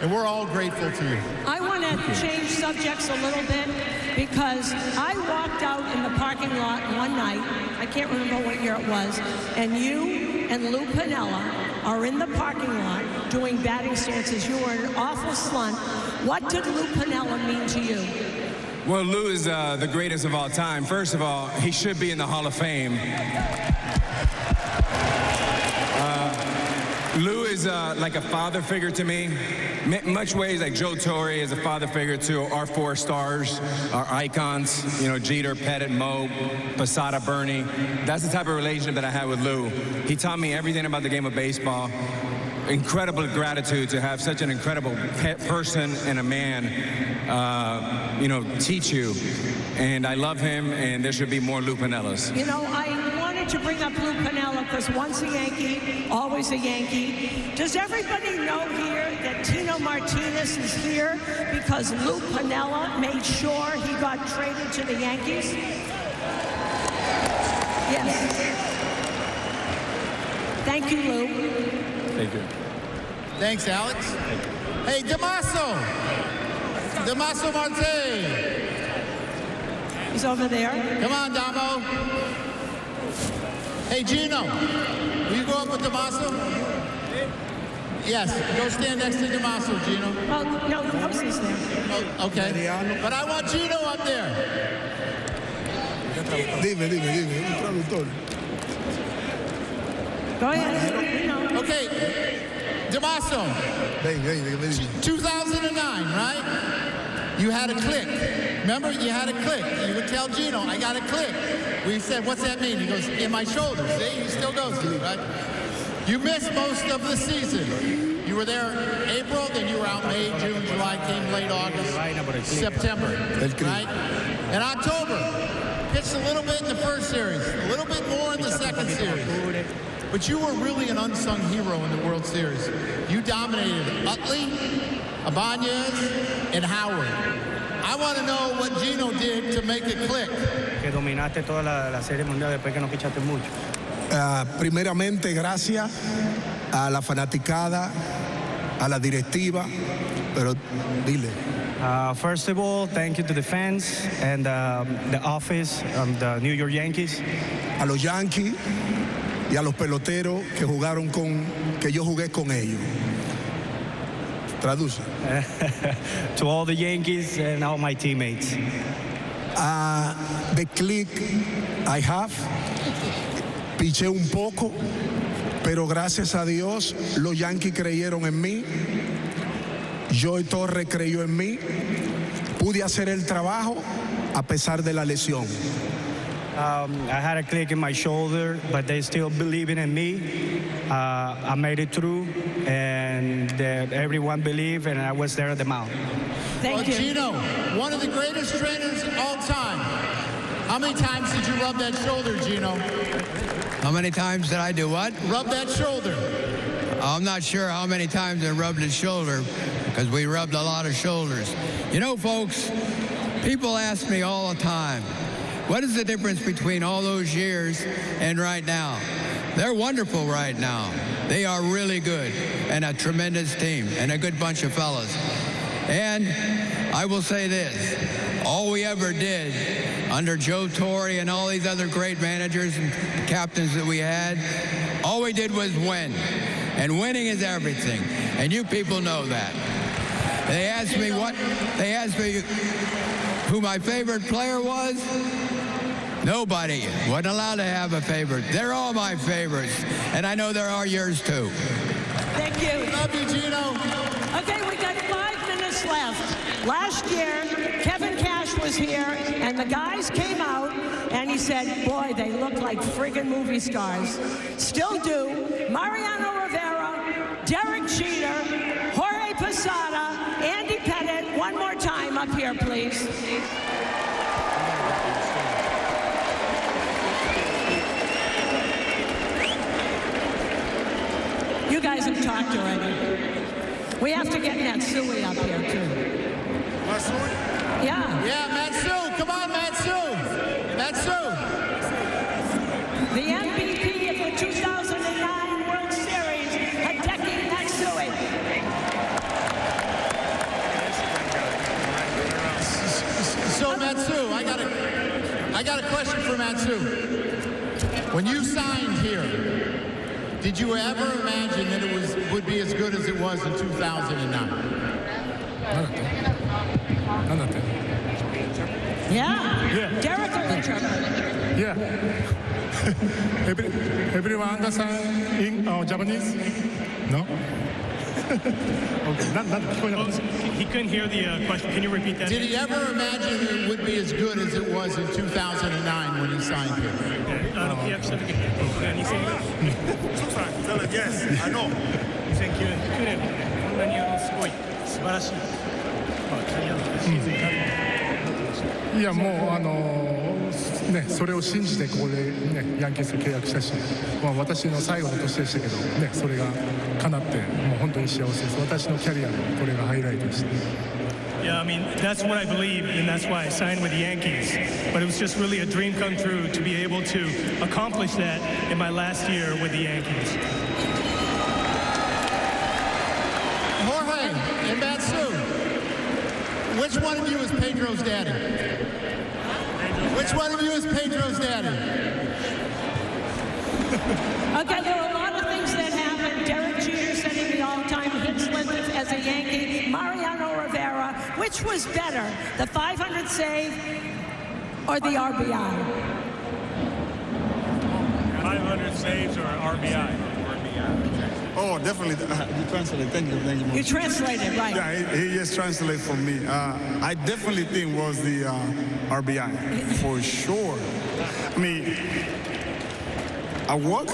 Speaker 17: And we're all grateful to you.
Speaker 16: I want to change subjects a little bit because I walked out in the parking lot one night, I can't remember what year it was, and you and Lou Piniella are in the parking lot doing batting stances. You were in an awful slump. What did Lou Piniella mean to you?
Speaker 10: Well, Lou is the greatest of all time. First of all, he should be in the Hall of Fame. Lou is like a father figure to me. Much ways like Joe Torre is a father figure to our 4 stars, our icons, Jeter, Pettit, Mo, Posada, Bernie. That's the type of relationship that I had with Lou. He taught me everything about the game of baseball. Incredible gratitude to have such an incredible person and a man, teach you. And I love him, and there should be more Lou Piniellas.
Speaker 16: I wanted to bring up Lou Piniella because once a Yankee, always a Yankee. Does everybody know here that Tino Martinez is here because Lou Piniella made sure he got traded to the Yankees? Yes. Thank you, Lou.
Speaker 10: Thank you.
Speaker 17: Thanks, Alex. Hey, Damaso Marte.
Speaker 16: He's over there.
Speaker 17: Come on, Damo. Hey, Gino, will you go up with Damaso? Yes, go stand next to Damaso, Gino.
Speaker 16: Well, no, the host is there.
Speaker 17: Oh, okay, but I want Gino up there.
Speaker 15: Dime, traductor.
Speaker 16: Go ahead.
Speaker 17: Okay, Damaso. 2009, right? you had a click. Remember, you had a click. You would tell Gino, I got a click. We said, what's that mean? He goes, in my shoulders. See, he still goes to it, right? You missed most of the season. You were there April, then you were out May, June, July, came late August, September, right? And October, pitched a little bit in the first series, a little bit more in the second series. But you were really an unsung hero in the World Series. You dominated Utley, Ibanez, and Howard. I want to know what Gino did to make it click.
Speaker 5: Que dominaste toda la Serie Mundial después que no pichaste mucho.
Speaker 11: Primeramente, gracias a la fanaticada, a la directiva, pero dile.
Speaker 5: First of all, thank you to the fans and the office of the New York Yankees.
Speaker 11: A los Yankees y a los peloteros que jugaron que yo jugué con ellos. Traduce.
Speaker 5: To all the Yankees and all my teammates.
Speaker 11: The click I have, piché un poco, pero gracias a Dios los Yankees creyeron en mí. Joey Torres creyó en mí. Pude hacer el trabajo a pesar de la lesión.
Speaker 5: I had a click in my shoulder, but they still believing in me. I made it through, and everyone believed, and I was there at the mound.
Speaker 16: Thank you.
Speaker 17: Gino, one of the greatest trainers of all time. How many times did you rub that shoulder, Gino?
Speaker 12: How many times did I do what?
Speaker 17: Rub that shoulder.
Speaker 12: I'm not sure how many times I rubbed his shoulder, because we rubbed a lot of shoulders. You know, folks, people ask me all the time, what is the difference between all those years and right now? They're wonderful right now. They are really good and a tremendous team and a good bunch of fellas. And I will say this, all we ever did under Joe Torre and all these other great managers and captains that we had, all we did was win. And winning is everything. And you people know that. They asked me who my favorite player was. Nobody wasn't allowed to have a favorite. They're all my favorites, and I know there are yours too.
Speaker 16: Thank you.
Speaker 17: Love you, Gino.
Speaker 16: Okay, we got 5 minutes left. Last year, Kevin Cash was here, and the guys came out, and he said, boy, they look like friggin' movie stars. Still do. Mariano Rivera, Derek Jeter, Jorge Posada, Andy Pettit. One more time up here, please. You guys have talked already. We have to get Matsui up here, too.
Speaker 17: Matsui?
Speaker 16: Yeah.
Speaker 17: Yeah, Matsui. Come on, Matsui. Matsui.
Speaker 16: The MVP of the 2009 World Series, Hideki Matsui.
Speaker 17: So, Matsui, I got a question for Matsui. When you signed here, did you ever imagine that it would be as good as it was in 2009?
Speaker 16: Yeah. Derek Jeter.
Speaker 21: Yeah. Everyone understand in Japanese? No?
Speaker 23: He couldn't hear the question. Can you repeat that?
Speaker 17: Did he ever imagine it would be as good as it was in 2009 when he signed here?
Speaker 23: Yes, I know. 2009年こんなにすごい素晴らしいキャリアのシーズンになる。
Speaker 21: いやもうそれを信じてここでねヤンキースと契約したし、私の最後の年でしたけどねそれが叶ってもう本当に幸せです。私のキャリアのこれがハイライトでした。
Speaker 23: Yeah, I mean, that's what I believe, and that's why I signed with the Yankees. But it was just really a dream come true to be able to accomplish that in my last year with the Yankees.
Speaker 17: Jorge and Matsui, which one of you is Pedro's daddy? Which one of you is Pedro's daddy?
Speaker 16: Okay, there are a lot of things that happened. Derek Jeter setting the all-time hits list as a Yankee. Mariano Rivera. Which was better, the 500 save or the RBI?
Speaker 23: 500 saves or RBI?
Speaker 4: Oh, definitely. You translate. Thank you.
Speaker 16: You translated, right?
Speaker 4: Yeah, he just translated for me. I definitely think was the RBI, for sure. I mean, I walk.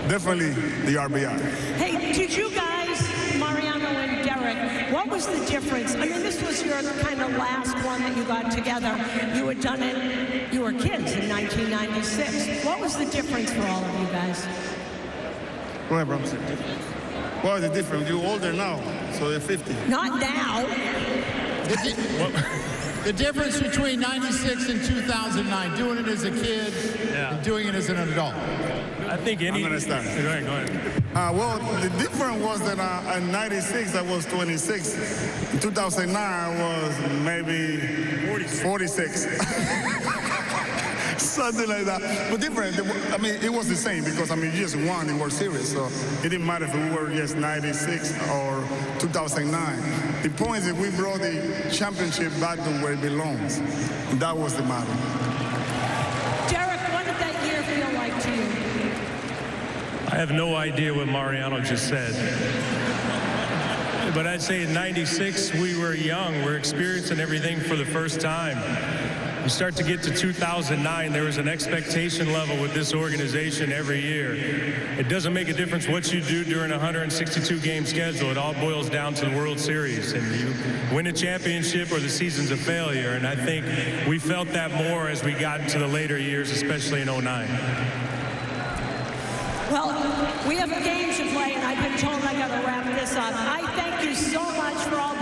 Speaker 4: Definitely the RBI.
Speaker 16: Hey, did you guys, Mariano and Derek, what was the difference? I mean, this was your kind of last one that you got together. You had done it, you were kids in 1996. What was the difference for all of you guys?
Speaker 4: Go ahead, bro. What is the difference? You're older now, so you're 50.
Speaker 16: Not now.
Speaker 17: The difference between 96 and 2009, doing it as a kid and doing it as an adult.
Speaker 23: I think any...
Speaker 4: I'm going to start.
Speaker 23: Go ahead.
Speaker 4: Well, the difference was that in 96, I was 26. In 2009, I was maybe 46. Something like that. But different. I mean, it was the same because, I mean, you just won the World Series. So it didn't matter if we were just 96 or 2009. The point is that we brought the championship back to where it belongs. And that was the matter.
Speaker 16: Derek, what did that year feel like to you?
Speaker 23: I have no idea what Mariano just said. But I'd say in 96, we were young. We're experiencing everything for the first time. You start to get to 2009, there was an expectation level with this organization every year. It doesn't make a difference what you do during a 162-game schedule. It all boils down to the World Series. And you win a championship or the season's a failure. And I think we felt that more as we got into the later years, especially in 09.
Speaker 16: Well, we have a game to play, and I've been told I got to wrap this up. I thank you so much for all